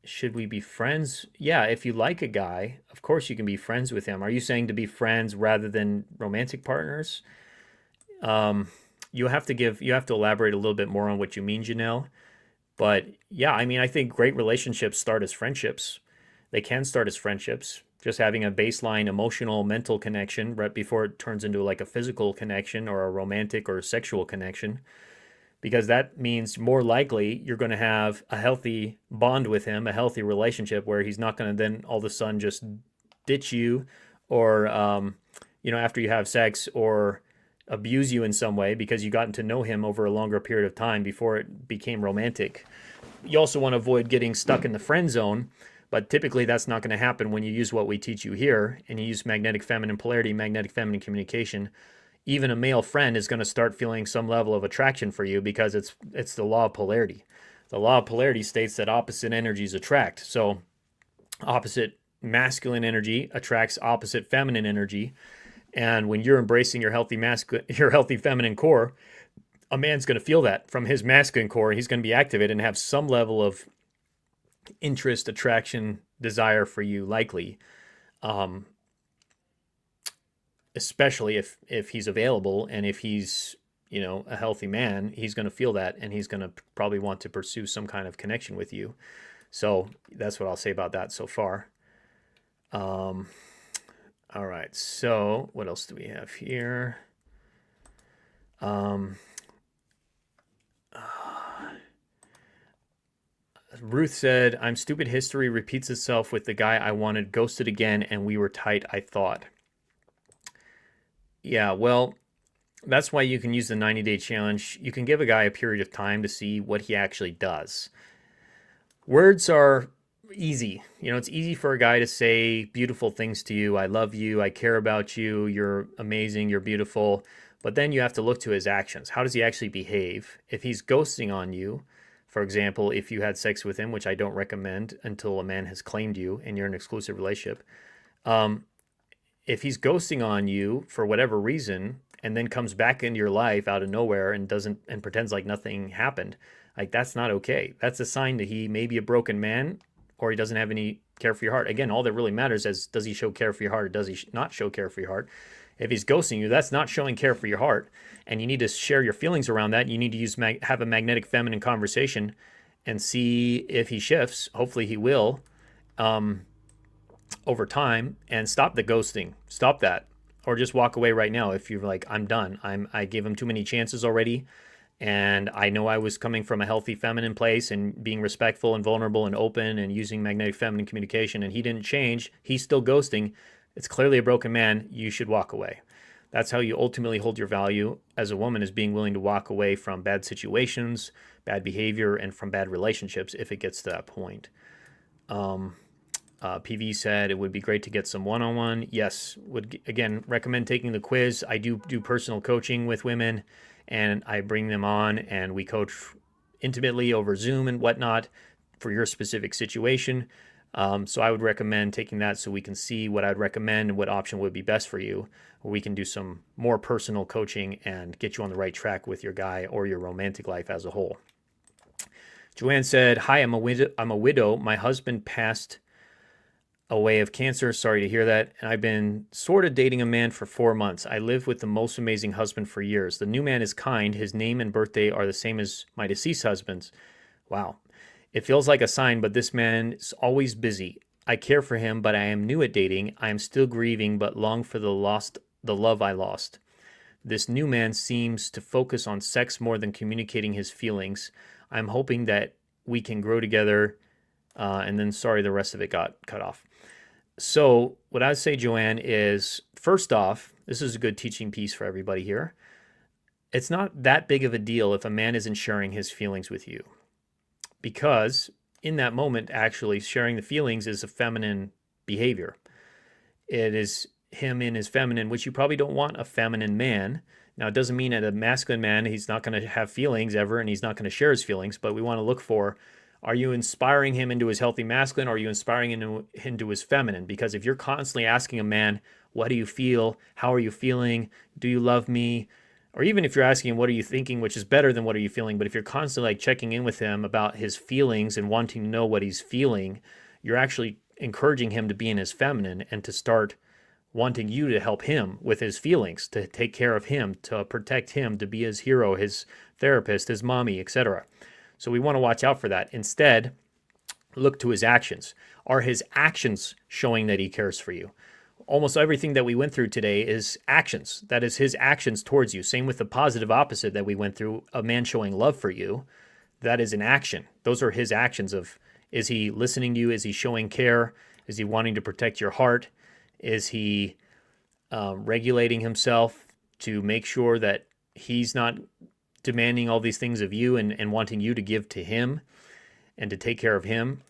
Should we be friends? Yeah, if you like a guy, of course you can be friends with him. Are you saying to be friends rather than romantic partners? You have to elaborate a little bit more on what you mean, Janelle. But yeah, I mean, I think great relationships start as friendships. They can start as friendships, just having a baseline emotional, mental connection right before it turns into like a physical connection or a romantic or sexual connection. Because that means more likely you're going to have a healthy bond with him, a healthy relationship where he's not going to then all of a sudden just ditch you or, after you have sex, or abuse you in some way because you gotten to know him over a longer period of time before it became romantic. You also want to avoid getting stuck in the friend zone, but typically that's not going to happen when you use what we teach you here and you use magnetic feminine polarity, magnetic feminine communication. Even a male friend is going to start feeling some level of attraction for you because it's the law of polarity. The law of polarity states that opposite energies attract. So opposite masculine energy attracts opposite feminine energy. And when you're embracing your healthy feminine core, a man's going to feel that from his masculine core. He's going to be activated and have some level of interest, attraction, desire for you, likely. Especially if he's available, and if he's, a healthy man, he's going to feel that, and he's going to probably want to pursue some kind of connection with you. So that's what I'll say about that so far. All right, so what else do we have here? Ruth said, I'm stupid. History repeats itself with the guy I wanted, ghosted again, and we were tight, I thought. Yeah, well, that's why you can use the 90-day challenge. You can give a guy a period of time to see what he actually does. Words are easy. It's easy for a guy to say beautiful things to you. I love you. I care about you. You're amazing. You're beautiful. But then you have to look to his actions. How does he actually behave? If he's ghosting on you, for example, if you had sex with him, which I don't recommend until a man has claimed you and you're in an exclusive relationship. If he's ghosting on you for whatever reason and then comes back into your life out of nowhere and pretends like nothing happened, like, that's not okay. That's a sign that he may be a broken man, or he doesn't have any care for your heart. Again, all that really matters is, does he show care for your heart, or does he not show care for your heart? If he's ghosting you, that's not showing care for your heart, and you need to share your feelings around that. You need to have a magnetic feminine conversation and see if he shifts. Hopefully he will, over time, and stop the ghosting. Stop that, or just walk away right now. If you're like, I'm done. I gave him too many chances already. And I know I was coming from a healthy feminine place and being respectful and vulnerable and open and using magnetic feminine communication, and he didn't change. He's still ghosting. It's clearly a broken man. You should walk away. That's how you ultimately hold your value as a woman, is being willing to walk away from bad situations, bad behavior, and from bad relationships if it gets to that point. PV said it would be great to get some one-on-one. Yes, would again recommend taking the quiz. I do personal coaching with women, and I bring them on and we coach intimately over Zoom and whatnot for your specific situation. So I would recommend taking that so we can see what I'd recommend and what option would be best for you. We can do some more personal coaching and get you on the right track with your guy or your romantic life as a whole. Joanne said, hi, I'm a widow. My husband passed away of cancer. Sorry to hear that. And I've been sort of dating a man for 4 months. I lived with the most amazing husband for years. The new man is kind. His name and birthday are the same as my deceased husband's. Wow. It feels like a sign, but this man is always busy. I care for him, but I am new at dating. I am still grieving, but long for the love I lost. This new man seems to focus on sex more than communicating his feelings. I'm hoping that we can grow together. And then, sorry, the rest of it got cut off. So what I'd say, Joanne, is first off, this is a good teaching piece for everybody here. It's not that big of a deal if a man isn't sharing his feelings with you, because in that moment, actually sharing the feelings is a feminine behavior. It is him in his feminine, which you probably don't want a feminine man. Now, it doesn't mean that a masculine man, he's not going to have feelings ever, and he's not going to share his feelings, but we want to look for, are you inspiring him into his healthy masculine, or are you inspiring him into his feminine? Because if you're constantly asking a man, what do you feel? How are you feeling? Do you love me? Or even if you're asking him, what are you thinking, which is better than what are you feeling? But if you're constantly like checking in with him about his feelings and wanting to know what he's feeling, you're actually encouraging him to be in his feminine and to start wanting you to help him with his feelings, to take care of him, to protect him, to be his hero, his therapist, his mommy, etc. So we want to watch out for that. Instead, look to his actions. Are his actions showing that he cares for you? Almost everything that we went through today is actions. That is his actions towards you. Same with the positive opposite that we went through, a man showing love for you. That is an action. Those are his actions of, is he listening to you? Is he showing care? Is he wanting to protect your heart? Is he regulating himself to make sure that he's not demanding all these things of you and wanting you to give to him and to take care of him?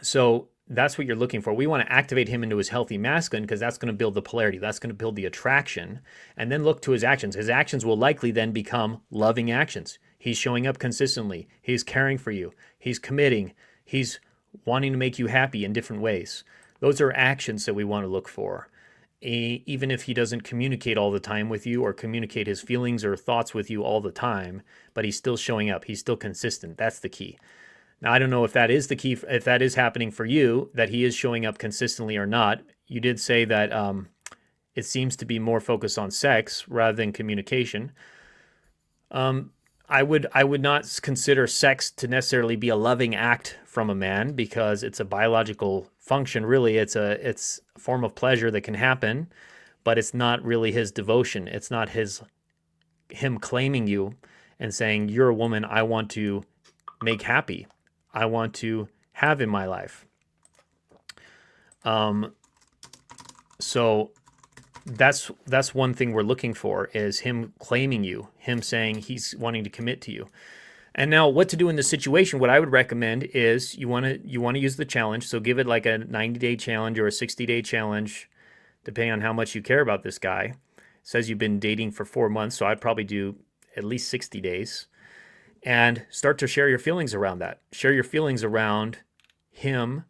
So that's what you're looking for. We want to activate him into his healthy masculine because that's going to build the polarity. That's going to build the attraction. And then look to his actions. His actions will likely then become loving actions. He's showing up consistently. He's caring for you. He's committing. He's wanting to make you happy in different ways. Those are actions that we want to look for. Even if he doesn't communicate all the time with you or communicate his feelings or thoughts with you all the time, but he's still showing up. He's still consistent. That's the key. Now, I don't know if that is the key, if that is happening for you, that he is showing up consistently or not. You did say that it seems to be more focused on sex rather than communication. I would not consider sex to necessarily be a loving act from a man because it's a biological function. Really, it's a form of pleasure that can happen, but it's not really his devotion. It's not him claiming you and saying, you're a woman I want to make happy. I want to have in my life. So that's one thing we're looking for, is him claiming you, him saying he's wanting to commit to you. And now what to do in this situation, what I would recommend is you want to use the challenge. So give it like a 90-day challenge or a 60-day challenge, depending on how much you care about this guy. It says you've been dating for 4 months, so I'd probably do at least 60 days. And start to share your feelings around that. Share your feelings around him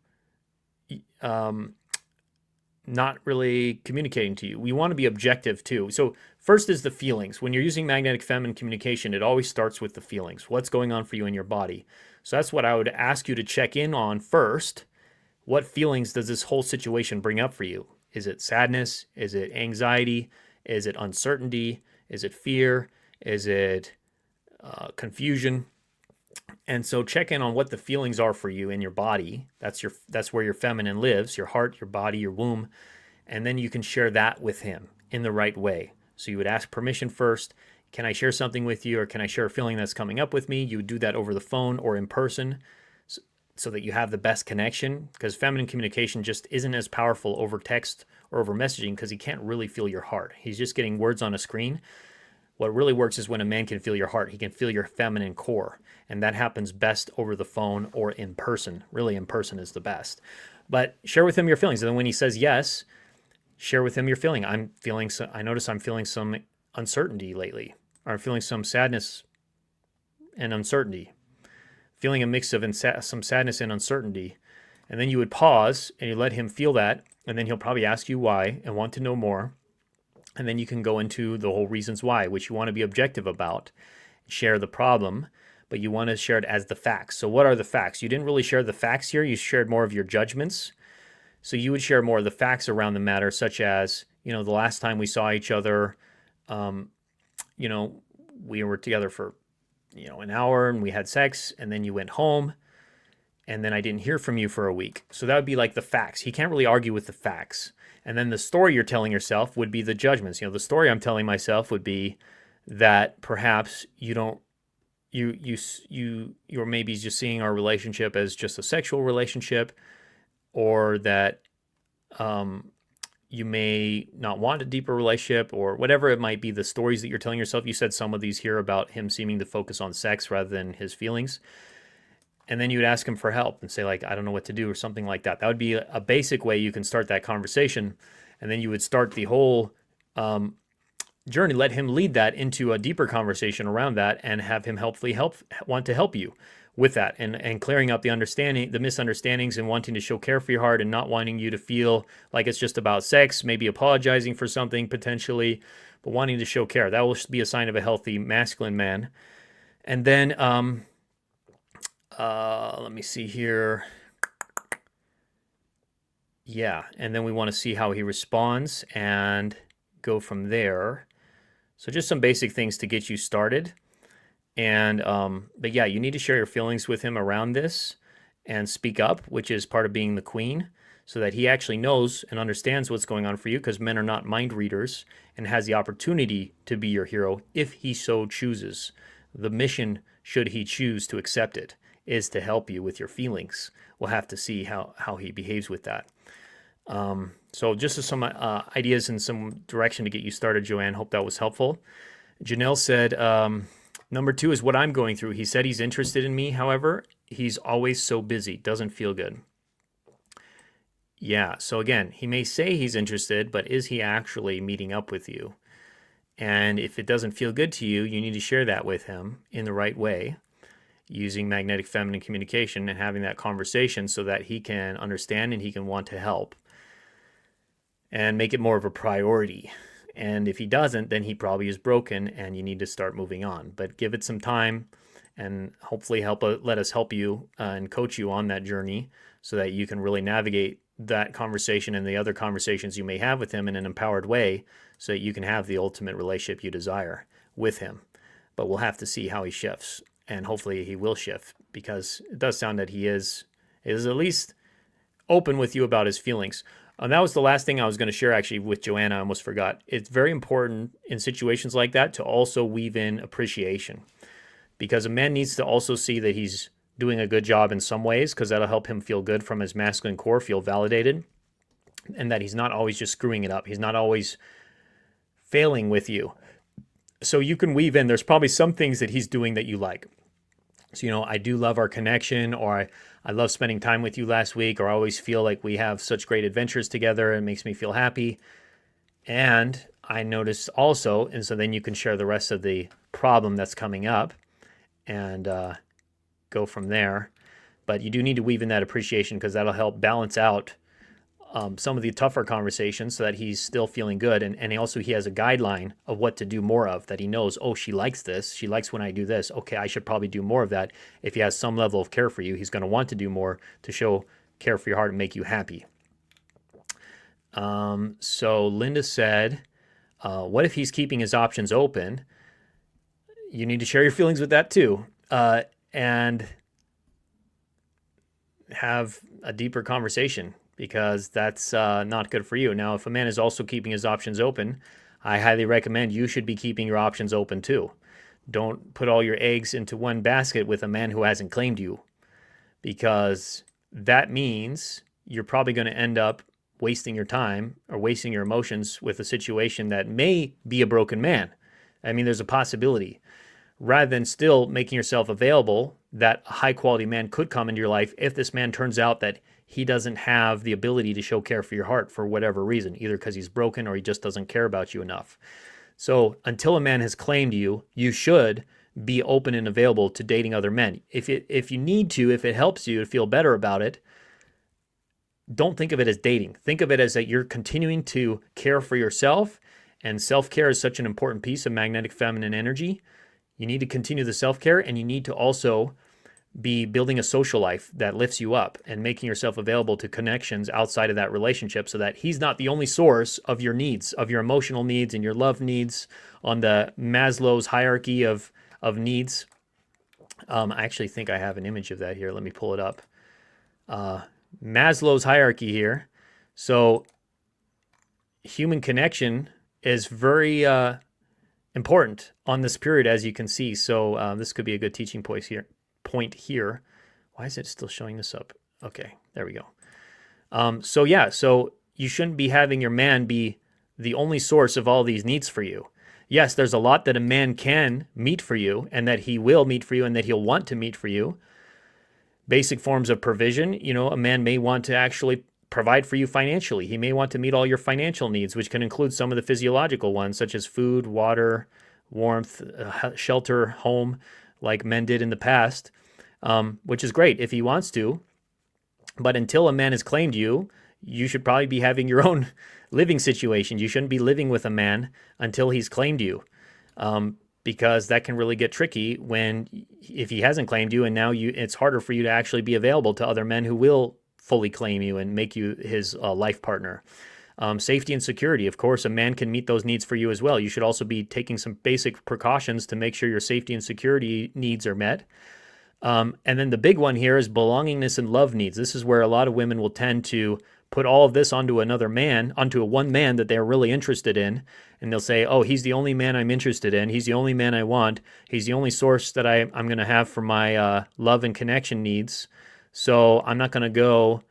not really communicating to you. We want to be objective too. So first is the feelings. When you're using magnetic feminine communication, it always starts with the feelings. What's going on for you in your body? So that's what I would ask you to check in on first. What feelings does this whole situation bring up for you? Is it sadness? Is it anxiety? Is it uncertainty? Is it fear? Is it confusion? And so check in on what the feelings are for you in your body. That's where your feminine lives, your heart, your body, your womb. And then you can share that with him in the right way. So you would ask permission first. Can I share something with you, or can I share a feeling that's coming up with me? You would do that over the phone or in person so that you have the best connection, because feminine communication just isn't as powerful over text or over messaging because he can't really feel your heart. He's just getting words on a screen. What really works is when a man can feel your heart. He can feel your feminine core. And that happens best over the phone or in person. Really, in person is the best. But share with him your feelings. And then when he says yes, share with him your feeling. I notice I'm feeling some uncertainty lately. Or I'm feeling some sadness and uncertainty. Feeling a mix of some sadness and uncertainty. And then you would pause and you let him feel that. And then he'll probably ask you why and want to know more. And then you can go into the whole reasons why, which you want to be objective about. Share the problem, but you want to share it as the facts. So what are the facts? You didn't really share the facts here. You shared more of your judgments. So you would share more of the facts around the matter, such as, the last time we saw each other, um, you know, we were together for, an hour and we had sex, and then you went home, and then I didn't hear from you for a week. So that would be like the facts. He can't really argue with the facts. And then the story you're telling yourself would be the judgments. The story I'm telling myself would be that perhaps you don't, you're maybe just seeing our relationship as just a sexual relationship, or that you may not want a deeper relationship, or whatever it might be, the stories that you're telling yourself. You said some of these here about him seeming to focus on sex rather than his feelings. And then you would ask him for help and say, like, I don't know what to do, or something like that. That would be a basic way you can start that conversation. And then you would start the whole journey, let him lead that into a deeper conversation around that, and have him want to help you with that, and clearing up the misunderstandings, and wanting to show care for your heart, and not wanting you to feel like it's just about sex, maybe apologizing for something potentially, but wanting to show care. That will be a sign of a healthy masculine man. And then let me see here. Yeah, and then we want to see how he responds and go from there. So just some basic things to get you started. And but yeah, you need to share your feelings with him around this and speak up, which is part of being the queen, so that he actually knows and understands what's going on for you, because men are not mind readers, and has the opportunity to be your hero if he so chooses. The mission, should he choose to accept it, is to help you with your feelings. We'll have to see how he behaves with that. So just some ideas and some direction to get you started, Joanne. Hope that was helpful. Janelle said, number 2 is what I'm going through. He said he's interested in me. However, he's always so busy. Doesn't feel good. Yeah. So again, he may say he's interested, but is he actually meeting up with you? And if it doesn't feel good to you, you need to share that with him in the right way, using magnetic feminine communication and having that conversation, so that he can understand and he can want to help, and make it more of a priority. And if he doesn't, then he probably is broken, and you need to start moving on. But give it some time, and hopefully let us help you and coach you on that journey, so that you can really navigate that conversation and the other conversations you may have with him in an empowered way, so that you can have the ultimate relationship you desire with him. But we'll have to see how he shifts, and hopefully he will shift, because it does sound that he is at least open with you about his feelings. And that was the last thing I was going to share, actually, with Joanna. I almost forgot. It's very important in situations like that to also weave in appreciation, because a man needs to also see that he's doing a good job in some ways, because that'll help him feel good from his masculine core, feel validated, and that he's not always just screwing it up. He's not always failing with you. So you can weave in, there's probably some things that he's doing that you like. So, I do love our connection, or I love spending time with you last week, or I always feel like we have such great adventures together. It makes me feel happy. And I notice also, and so then you can share the rest of the problem that's coming up, and go from there. But you do need to weave in that appreciation, because that'll help balance out some of the tougher conversations, so that he's still feeling good. And he has a guideline of what to do more of, that he knows, oh, she likes this. She likes when I do this. Okay, I should probably do more of that. If he has some level of care for you, he's going to want to do more to show care for your heart and make you happy. So Linda said, what if he's keeping his options open? You need to share your feelings with that too. And have a deeper conversation, because that's not good for you. Now, if a man is also keeping his options open, I highly recommend you should be keeping your options open too. Don't put all your eggs into one basket with a man who hasn't claimed you, because that means you're probably going to end up wasting your time or wasting your emotions with a situation that may be a broken man. I mean, there's a possibility. Rather than still making yourself available, that a high quality man could come into your life if this man turns out that he doesn't have the ability to show care for your heart for whatever reason, either because he's broken or he just doesn't care about you enough. So until a man has claimed you, you should be open and available to dating other men. If you need to, if it helps you to feel better about it, don't think of it as dating. Think of it as that you're continuing to care for yourself, and self-care is such an important piece of magnetic feminine energy. You need to continue the self-care, and you need to also be building a social life that lifts you up and making yourself available to connections outside of that relationship, so that he's not the only source of your needs, of your emotional needs and your love needs on the Maslow's hierarchy of needs. I actually think I have an image of that here. Let me pull it up. Maslow's hierarchy here. So human connection is very important on this period, as you can see. So this could be a good teaching point here. Why is it still showing this up? Okay, there we go. So you shouldn't be having your man be the only source of all these needs for you. Yes, there's a lot that a man can meet for you, and that he will meet for you, and that he'll want to meet for you. Basic forms of provision, a man may want to actually provide for you financially. He may want to meet all your financial needs, which can include some of the physiological ones, such as food, water, warmth, shelter, home, like men did in the past, which is great if he wants to. But until a man has claimed you, you should probably be having your own living situation. You shouldn't be living with a man until he's claimed you, because that can really get tricky if he hasn't claimed you, and now it's harder for you to actually be available to other men who will fully claim you and make you his life partner. Safety and security. Of course, a man can meet those needs for you as well. You should also be taking some basic precautions to make sure your safety and security needs are met. And then the big one here is belongingness and love needs. This is where a lot of women will tend to put all of this onto another man, onto a one man that they're really interested in. And they'll say, oh, he's the only man I'm interested in. He's the only man I want. He's the only source that I'm going to have for my love and connection needs. So I'm not going to go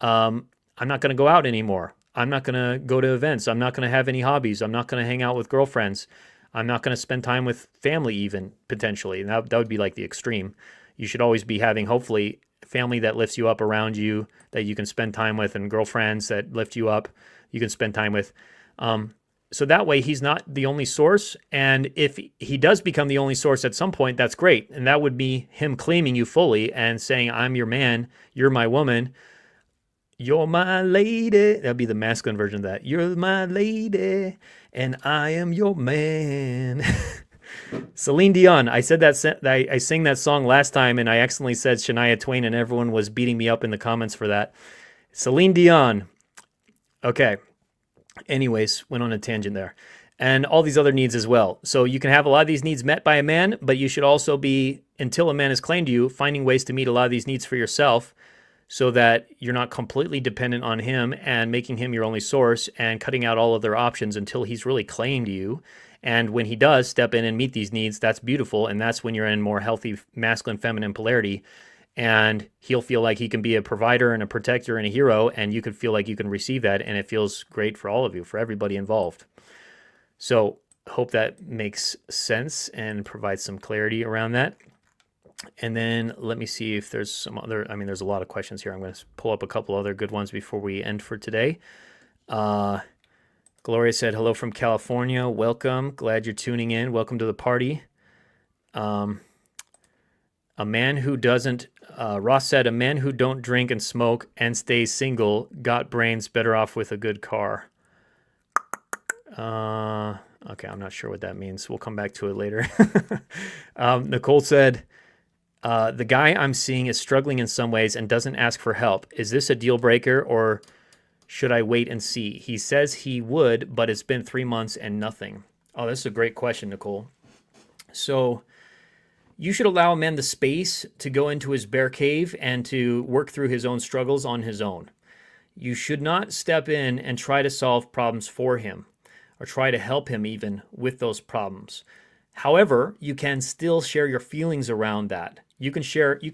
out anymore. I'm not going to go to events. I'm not going to have any hobbies. I'm not going to hang out with girlfriends. I'm not going to spend time with family even, potentially. And that would be like the extreme. You should always be having, hopefully, family that lifts you up around you, that you can spend time with, and girlfriends that lift you up, you can spend time with. So that way he's not the only source. And if he does become the only source at some point, that's great. And that would be him claiming you fully and saying, I'm your man, you're my woman, you're my lady. That'd be the masculine version of that. You're my lady and I am your man. Celine Dion. I said that I sang that song last time, and I accidentally said Shania Twain, and everyone was beating me up in the comments for that. Celine Dion. Okay. Anyways, went on a tangent there. And all these other needs as well. So you can have a lot of these needs met by a man, but you should also be, until a man has claimed you, finding ways to meet a lot of these needs for yourself, so that you're not completely dependent on him and making him your only source and cutting out all other options until he's really claimed you. And when he does step in and meet these needs, that's beautiful. And that's when you're in more healthy masculine, feminine polarity. And he'll feel like he can be a provider and a protector and a hero. And you can feel like you can receive that. And it feels great for all of you, for everybody involved. So hope that makes sense and provides some clarity around that. And then let me see if there's some other, there's a lot of questions here. I'm going to pull up a couple other good ones before we end for today. Gloria said, hello from California. Welcome. Glad you're tuning in. Welcome to the party. A man who doesn't, Ross said, a man who don't drink and smoke and stays single got brains, better off with a good car. Okay, I'm not sure what that means. We'll come back to it later. Nicole said, the guy I'm seeing is struggling in some ways and doesn't ask for help. Is this a deal breaker, or should I wait and see? He says he would, but it's been 3 months and nothing. Oh, this is a great question, Nicole. So you should allow a man the space to go into his bear cave and to work through his own struggles on his own. You should not step in and try to solve problems for him or try to help him even with those problems. However, you can still share your feelings around that. You can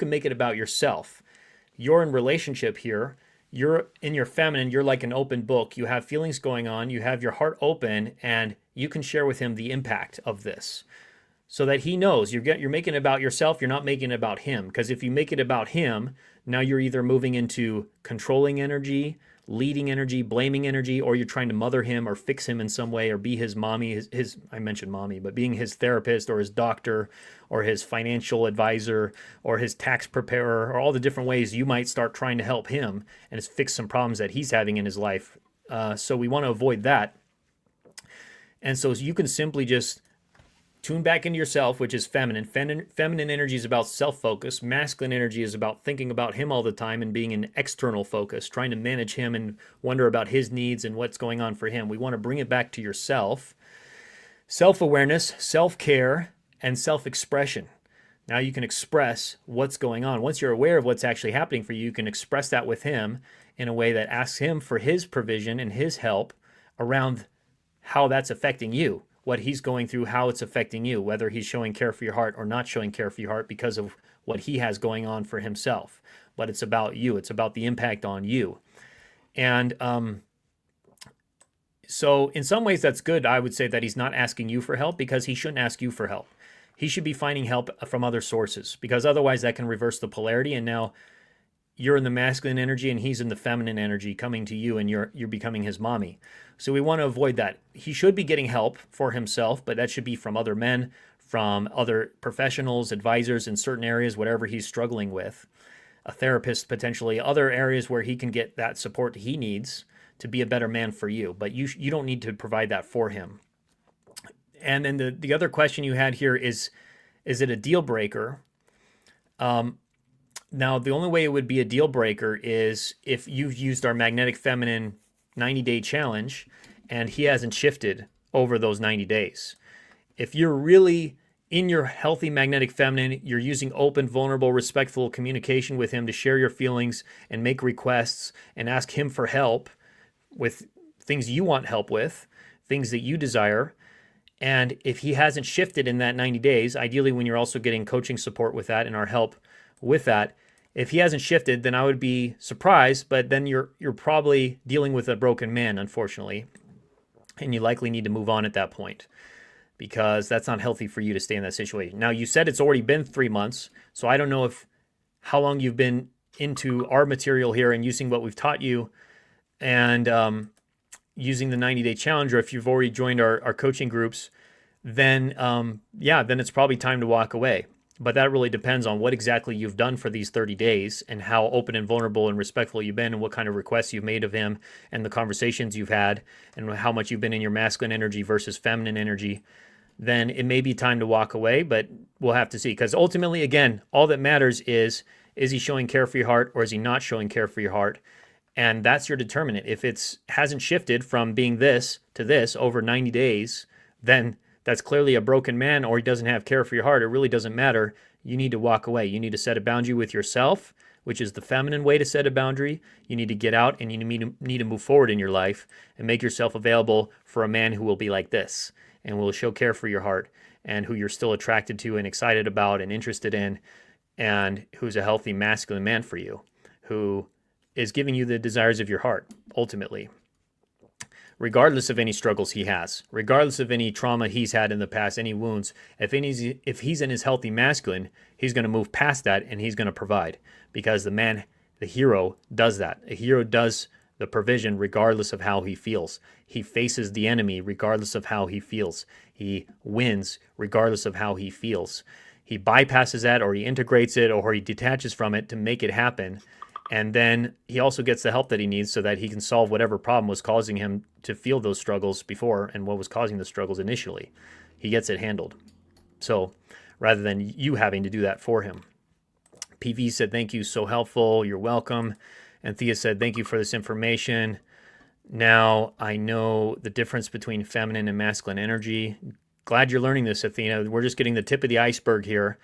make it about yourself. You're in relationship here. You're in your feminine, you're like an open book. You have feelings going on, you have your heart open, and you can share with him the impact of this so that he knows you're making it about yourself, you're not making it about him. Because if you make it about him, now you're either moving into controlling energy, leading energy, blaming energy, or you're trying to mother him or fix him in some way or be his mommy, his I mentioned mommy, but being his therapist or his doctor or his financial advisor or his tax preparer, or all the different ways you might start trying to help him and just fix some problems that he's having in his life. So we want to avoid that. And so you can simply just Tune back into yourself, which is feminine. Feminine energy is about self-focus. Masculine energy is about thinking about him all the time and being an external focus, trying to manage him and wonder about his needs and what's going on for him. We want to bring it back to yourself. Self-awareness, self-care, and self-expression. Now you can express what's going on. Once you're aware of what's actually happening for you, you can express that with him in a way that asks him for his provision and his help around how that's affecting you, what he's going through, how it's affecting you, whether he's showing care for your heart or not showing care for your heart because of what he has going on for himself. But it's about you. It's about the impact on you. And so in some ways that's good. I would say that he's not asking you for help because he shouldn't ask you for help. He should be finding help from other sources because otherwise that can reverse the polarity. And now you're in the masculine energy and he's in the feminine energy coming to you and you're becoming his mommy. So we want to avoid that. He should be getting help for himself, but that should be from other men, from other professionals, advisors in certain areas, whatever he's struggling with, a therapist potentially, other areas where he can get that support he needs to be a better man for you. But you don't need to provide that for him. And then the other question you had here is it a deal breaker? Now, the only way it would be a deal breaker is if you've used our magnetic feminine 90-day challenge and he hasn't shifted over those 90 days. If you're really in your healthy magnetic feminine, you're using open, vulnerable, respectful communication with him to share your feelings and make requests and ask him for help with things you want help with, things that you desire. And if he hasn't shifted in that 90 days, ideally when you're also getting coaching support with that and our help with that, if he hasn't shifted, then I would be surprised, but then you're probably dealing with a broken man, unfortunately, and you likely need to move on at that point because that's not healthy for you to stay in that situation. Now, you said it's already been 3 months, so I don't know how long you've been into our material here and using what we've taught you and using the 90-day challenge, or if you've already joined our coaching groups, then then it's probably time to walk away. But that really depends on what exactly you've done for these 30 days and how open and vulnerable and respectful you've been and what kind of requests you've made of him and the conversations you've had and how much you've been in your masculine energy versus feminine energy. Then it may be time to walk away, but we'll have to see. Because ultimately, again, all that matters is he showing care for your heart or is he not showing care for your heart? And that's your determinant. If it hasn't shifted from being this to this over 90 days, then that's clearly a broken man or he doesn't have care for your heart. It really doesn't matter. You need to walk away. You need to set a boundary with yourself, which is the feminine way to set a boundary. You need to get out and you need to move forward in your life and make yourself available for a man who will be like this and will show care for your heart and who you're still attracted to and excited about and interested in and who's a healthy masculine man for you, who is giving you the desires of your heart, ultimately. Regardless of any struggles he has, regardless of any trauma he's had in the past, any wounds, if he's in his healthy masculine, he's going to move past that and he's going to provide because the hero does that. A hero does the provision regardless of how he feels. He faces the enemy regardless of how he feels. He wins regardless of how he feels. He bypasses that or he integrates it or he detaches from it to make it happen. And then he also gets the help that he needs so that he can solve whatever problem was causing him to feel those struggles before and what was causing the struggles initially. He gets it handled. So rather than you having to do that for him. PV said, thank you, so helpful. You're welcome. And Thea said, thank you for this information. Now I know the difference between feminine and masculine energy. Glad you're learning this, Athena. We're just getting the tip of the iceberg here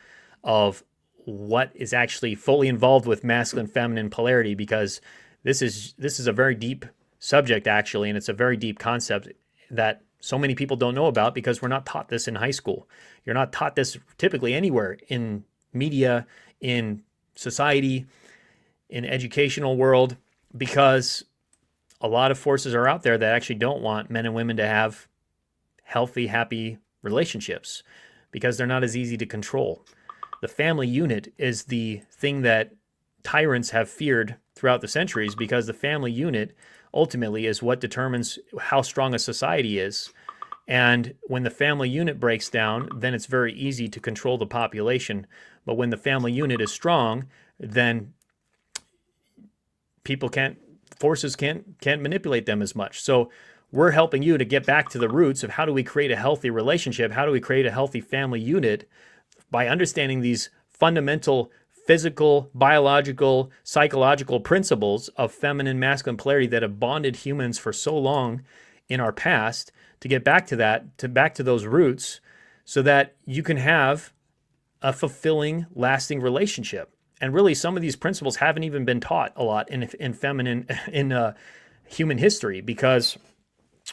of what is actually fully involved with masculine feminine polarity, because this is a very deep subject actually, and it's a very deep concept that so many people don't know about because we're not taught this in high school. You're not taught this typically anywhere in media, in society, in educational world, because a lot of forces are out there that actually don't want men and women to have healthy, happy relationships because they're not as easy to control. The family unit is the thing that tyrants have feared throughout the centuries because the family unit ultimately is what determines how strong a society is. And when the family unit breaks down, then it's very easy to control the population. But when the family unit is strong, then forces can't manipulate them as much. So we're helping you to get back to the roots of how do we create a healthy relationship? How do we create a healthy family unit by understanding these fundamental physical, biological, psychological principles of feminine, masculine polarity that have bonded humans for so long in our past, to get back to that, to back to those roots, so that you can have a fulfilling, lasting relationship. And really, some of these principles haven't even been taught a lot in feminine, in human history, because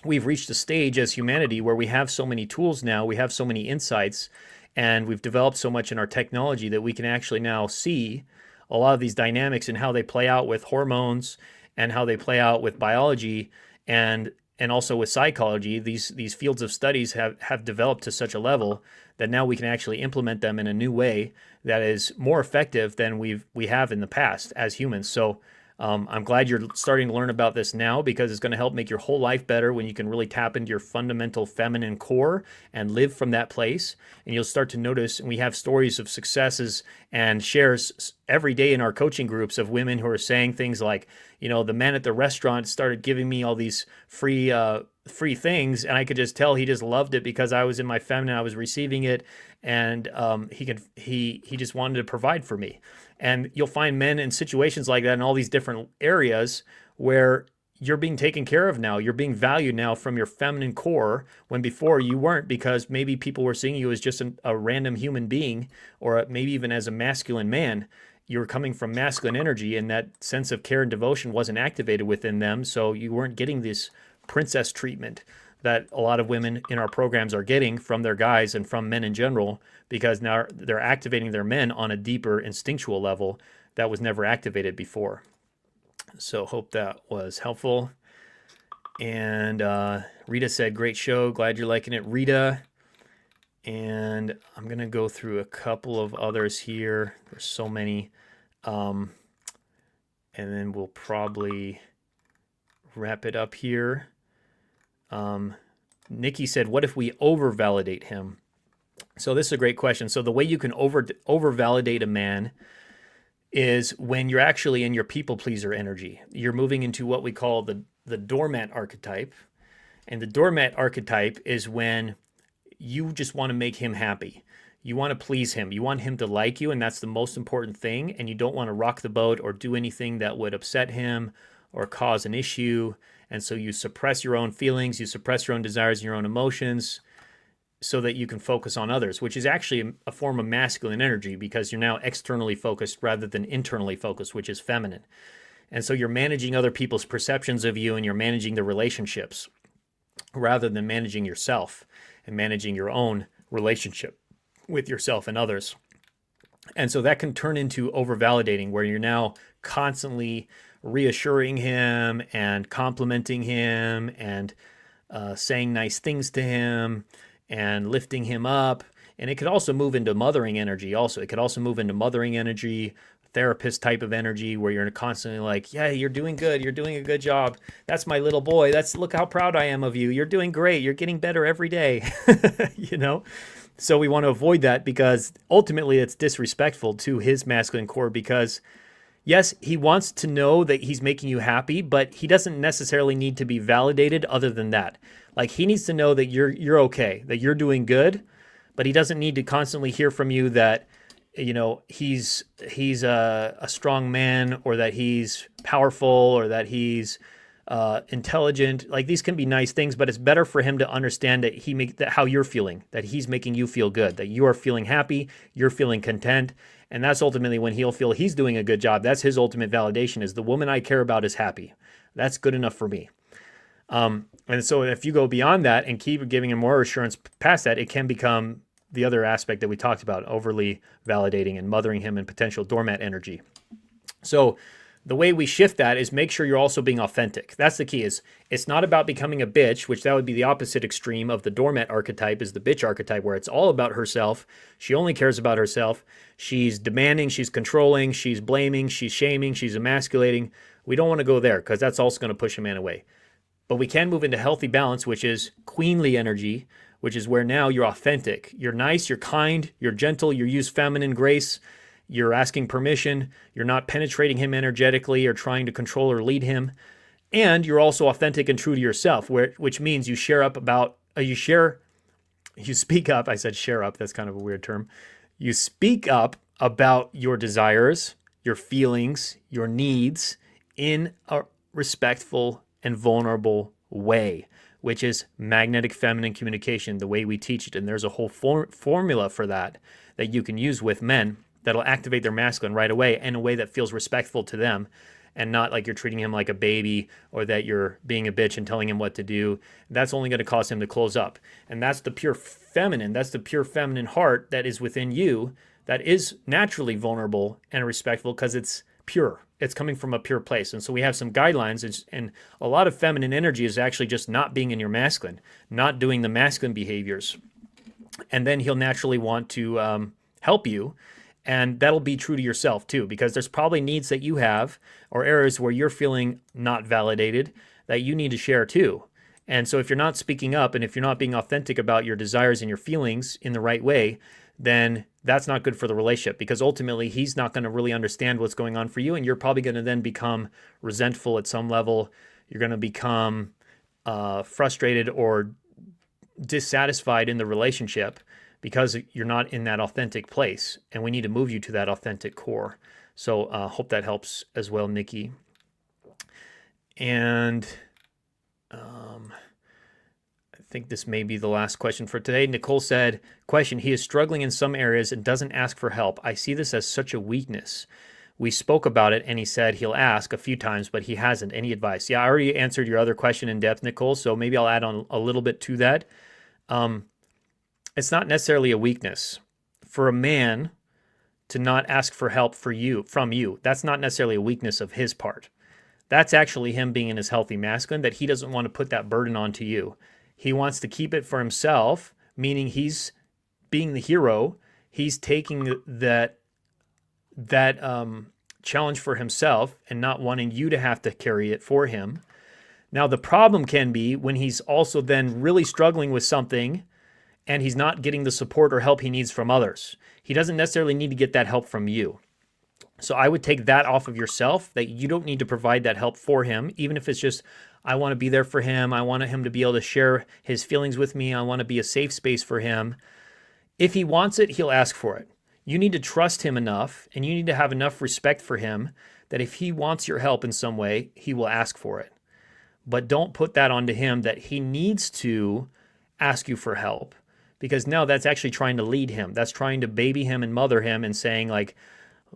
we've reached a stage as humanity where we have so many tools now, we have so many insights, and we've developed so much in our technology that we can actually now see a lot of these dynamics and how they play out with hormones and how they play out with biology and also with psychology. These fields of studies have developed to such a level that now we can actually implement them in a new way that is more effective than we have in the past as humans. So I'm glad you're starting to learn about this now, because it's going to help make your whole life better when you can really tap into your fundamental feminine core and live from that place. And you'll start to notice, and we have stories of successes and shares every day in our coaching groups of women who are saying things like, the man at the restaurant started giving me all these free things, and I could just tell he just loved it because I was in my feminine, I was receiving it, and he just wanted to provide for me. And you'll find men in situations like that in all these different areas where you're being taken care of now. You're being valued now from your feminine core, when before you weren't, because maybe people were seeing you as just a random human being, or maybe even as a masculine man. You were coming from masculine energy, and that sense of care and devotion wasn't activated within them. So you weren't getting this princess treatment that a lot of women in our programs are getting from their guys and from men in general, because now they're activating their men on a deeper instinctual level that was never activated before. So hope that was helpful. And Rita said, great show. Glad you're liking it, Rita. And I'm going to go through a couple of others here. There's so many. And then we'll probably wrap it up here. Nikki said, what if we over-validate him? So this is a great question. So the way you can over-validate a man is when you're actually in your people pleaser energy. You're moving into what we call the doormat archetype. And the doormat archetype is when you just want to make him happy. You want to please him. You want him to like you, and that's the most important thing. And you don't want to rock the boat or do anything that would upset him or cause an issue. And so you suppress your own feelings, you suppress your own desires and your own emotions so that you can focus on others, which is actually a form of masculine energy, because you're now externally focused rather than internally focused, which is feminine. And so you're managing other people's perceptions of you, and you're managing the relationships rather than managing yourself and managing your own relationship with yourself and others. And so that can turn into over-validating, where you're now constantly reassuring him and complimenting him and saying nice things to him and lifting him up. And it could also move into mothering energy also. It could also move into mothering energy, therapist type of energy, where you're constantly like, yeah, you're doing good. You're doing a good job. That's my little boy. Look how proud I am of you. You're doing great. You're getting better every day. So we want to avoid that, because ultimately it's disrespectful to his masculine core, because yes, he wants to know that he's making you happy, but he doesn't necessarily need to be validated other than that. Like, he needs to know that you're okay, that you're doing good, but he doesn't need to constantly hear from you that, he's a strong man, or that he's powerful, or that he's intelligent. Like, these can be nice things, but it's better for him to understand that how you're feeling, that he's making you feel good, that you are feeling happy, you're feeling content. And that's ultimately when he'll feel he's doing a good job. That's his ultimate validation, is the woman I care about is happy. That's good enough for me. And so if you go beyond that and keep giving him more assurance past that, it can become the other aspect that we talked about, overly validating and mothering him in potential doormat energy. So the way we shift that is make sure you're also being authentic. That's the key. Is it's not about becoming a bitch, which that would be the opposite extreme of the doormat archetype, is the bitch archetype, where it's all about herself. She only cares about herself. She's demanding, she's controlling, she's blaming, she's shaming, she's emasculating. We don't want to go there, because that's also going to push a man away. But we can move into healthy balance, which is queenly energy, which is where now you're authentic. You're nice, you're kind, you're gentle, you use feminine grace, you're asking permission, you're not penetrating him energetically or trying to control or lead him. And you're also authentic and true to yourself, which means you share up about, you speak up. I said share up. That's kind of a weird term. You speak up about your desires, your feelings, your needs in a respectful and vulnerable way, which is magnetic feminine communication, the way we teach it. And there's a whole formula for that you can use with men that'll activate their masculine right away in a way that feels respectful to them, and not like you're treating him like a baby or that you're being a bitch and telling him what to do. That's only going to cause him to close up. And that's the pure feminine. That's the pure feminine heart that is within you, that is naturally vulnerable and respectful because it's pure. It's coming from a pure place. And so we have some guidelines, and a lot of feminine energy is actually just not being in your masculine, not doing the masculine behaviors. And then he'll naturally want to help you. And that'll be true to yourself too, because there's probably needs that you have or areas where you're feeling not validated that you need to share too. And so if you're not speaking up and if you're not being authentic about your desires and your feelings in the right way, then that's not good for the relationship, because ultimately he's not going to really understand what's going on for you. And you're probably going to then become resentful at some level. You're going to become frustrated or dissatisfied in the relationship, because you're not in that authentic place, and we need to move you to that authentic core. So hope that helps as well, Nikki. And I think this may be the last question for today. Nicole said, question, he is struggling in some areas and doesn't ask for help. I see this as such a weakness. We spoke about it, and he said he'll ask a few times, but he hasn't. Any advice? Yeah, I already answered your other question in depth, Nicole, so maybe I'll add on a little bit to that. It's not necessarily a weakness for a man to not ask for help from you. That's not necessarily a weakness of his part. That's actually him being in his healthy masculine, that he doesn't want to put that burden onto you. He wants to keep it for himself, meaning he's being the hero. He's taking that challenge for himself and not wanting you to have to carry it for him. Now, the problem can be when he's also then really struggling with something and he's not getting the support or help he needs from others. He doesn't necessarily need to get that help from you. So I would take that off of yourself, that you don't need to provide that help for him, even if it's just, I want to be there for him. I want him to be able to share his feelings with me. I want to be a safe space for him. If he wants it, he'll ask for it. You need to trust him enough, and you need to have enough respect for him that if he wants your help in some way, he will ask for it. But don't put that onto him that he needs to ask you for help, because now that's actually trying to lead him. That's trying to baby him and mother him and saying, like,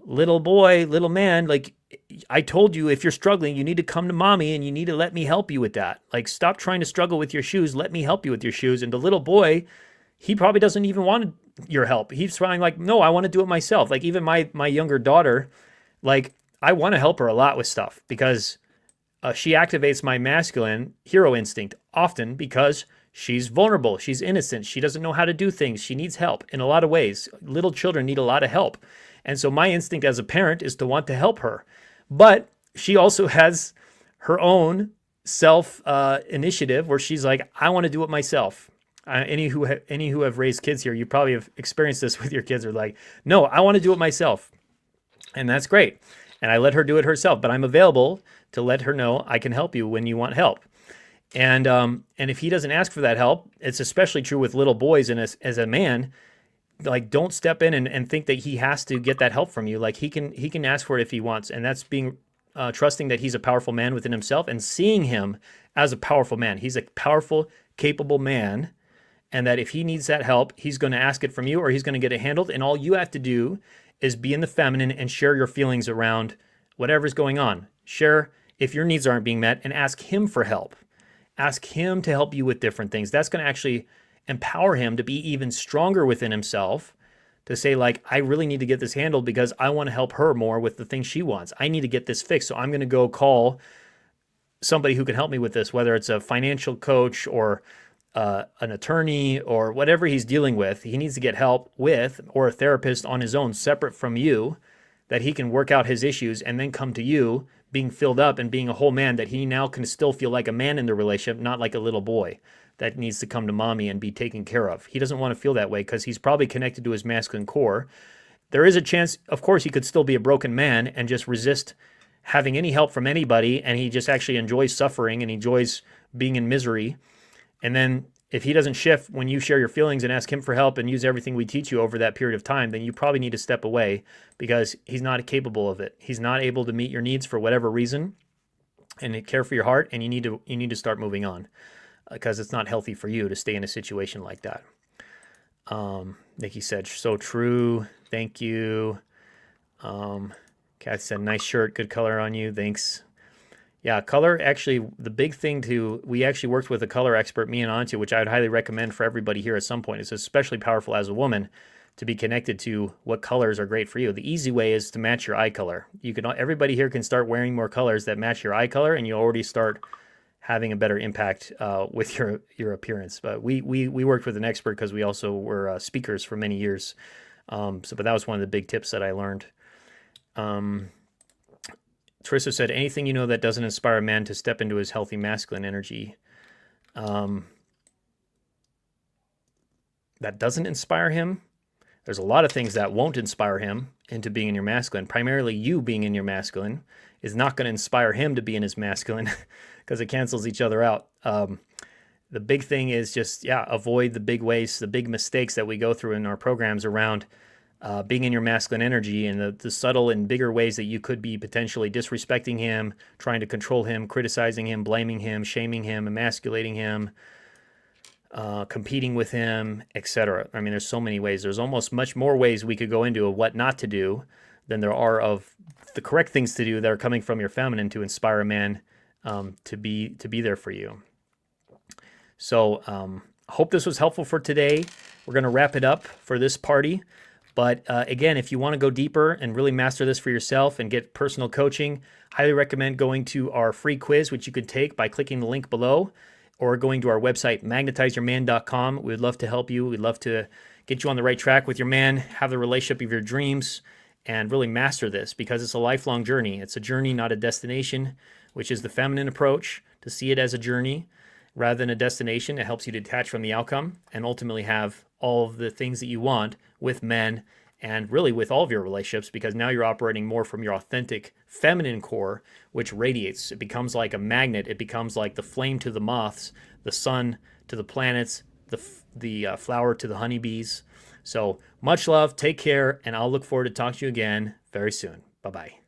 little boy, little man, like, I told you if you're struggling, you need to come to mommy and you need to let me help you with that. Like, stop trying to struggle with your shoes. Let me help you with your shoes. And the little boy, he probably doesn't even want your help. He's trying like, no, I want to do it myself. Like, even my younger daughter, like, I want to help her a lot with stuff because she activates my masculine hero instinct often because she's vulnerable. She's innocent. She doesn't know how to do things. She needs help in a lot of ways. Little children need a lot of help. And so my instinct as a parent is to want to help her. But she also has her own self initiative where she's like, I want to do it myself. Any who have raised kids here, you probably have experienced this with your kids, are like, no, I want to do it myself. And that's great. And I let her do it herself, but I'm available to let her know I can help you when you want help. And if he doesn't ask for that help, it's especially true with little boys. And as a man, like, don't step in and think that he has to get that help from you. Like, he can ask for it if he wants. And that's being trusting that he's a powerful man within himself and seeing him as a powerful man. He's a powerful, capable man. And that if he needs that help, he's going to ask it from you or he's going to get it handled. And all you have to do is be in the feminine and share your feelings around whatever's going on. Share if your needs aren't being met and ask him for help. Ask him to help you with different things. That's going to actually empower him to be even stronger within himself, to say, like, I really need to get this handled because I want to help her more with the things she wants. I need to get this fixed. So I'm going to go call somebody who can help me with this, whether it's a financial coach or an attorney or whatever he's dealing with. He needs to get help with, or a therapist on his own, separate from you, that he can work out his issues and then come to you being filled up and being a whole man, that he now can still feel like a man in the relationship, not like a little boy that needs to come to mommy and be taken care of. He doesn't want to feel that way because he's probably connected to his masculine core. There is a chance, of course, he could still be a broken man and just resist having any help from anybody, and he just actually enjoys suffering and he enjoys being in misery. And then if he doesn't shift when you share your feelings and ask him for help and use everything we teach you over that period of time, then you probably need to step away because he's not capable of it. He's not able to meet your needs for whatever reason and care for your heart, and you need to start moving on because it's not healthy for you to stay in a situation like that. Nikki said, so true. Thank you. Kathy said, nice shirt, good color on you. Thanks. Yeah, color, actually, the big thing we actually worked with a color expert, me and Antia, which I would highly recommend for everybody here at some point. It's especially powerful as a woman to be connected to what colors are great for you. The easy way is to match your eye color. Everybody here can start wearing more colors that match your eye color, and you'll already start having a better impact with your appearance. But we worked with an expert because we also were speakers for many years. But that was one of the big tips that I learned. Teresa said, anything you know that doesn't inspire a man to step into his healthy masculine energy. That doesn't inspire him. There's a lot of things that won't inspire him into being in your masculine. Primarily you being in your masculine is not going to inspire him to be in his masculine because it cancels each other out. The big thing is just, avoid the big ways, the big mistakes that we go through in our programs around being in your masculine energy and the subtle and bigger ways that you could be potentially disrespecting him, trying to control him, criticizing him, blaming him, shaming him, emasculating him, competing with him, etc. I mean, there's so many ways. There's almost much more ways we could go into of what not to do than there are of the correct things to do that are coming from your feminine to inspire a man to be there for you. So I hope this was helpful for today. We're going to wrap it up for this party. But again, if you want to go deeper and really master this for yourself and get personal coaching, highly recommend going to our free quiz, which you could take by clicking the link below or going to our website, magnetizeyourman.com. We'd love to help you. We'd love to get you on the right track with your man, have the relationship of your dreams, and really master this because it's a lifelong journey. It's a journey, not a destination, which is the feminine approach, to see it as a journey rather than a destination. It helps you detach from the outcome and ultimately have all of the things that you want with men and really with all of your relationships, because now you're operating more from your authentic feminine core, which radiates. It becomes like a magnet. It becomes like the flame to the moths, the sun to the planets, the flower to the honeybees. So much love, take care, and I'll look forward to talking to you again very soon. Bye-bye.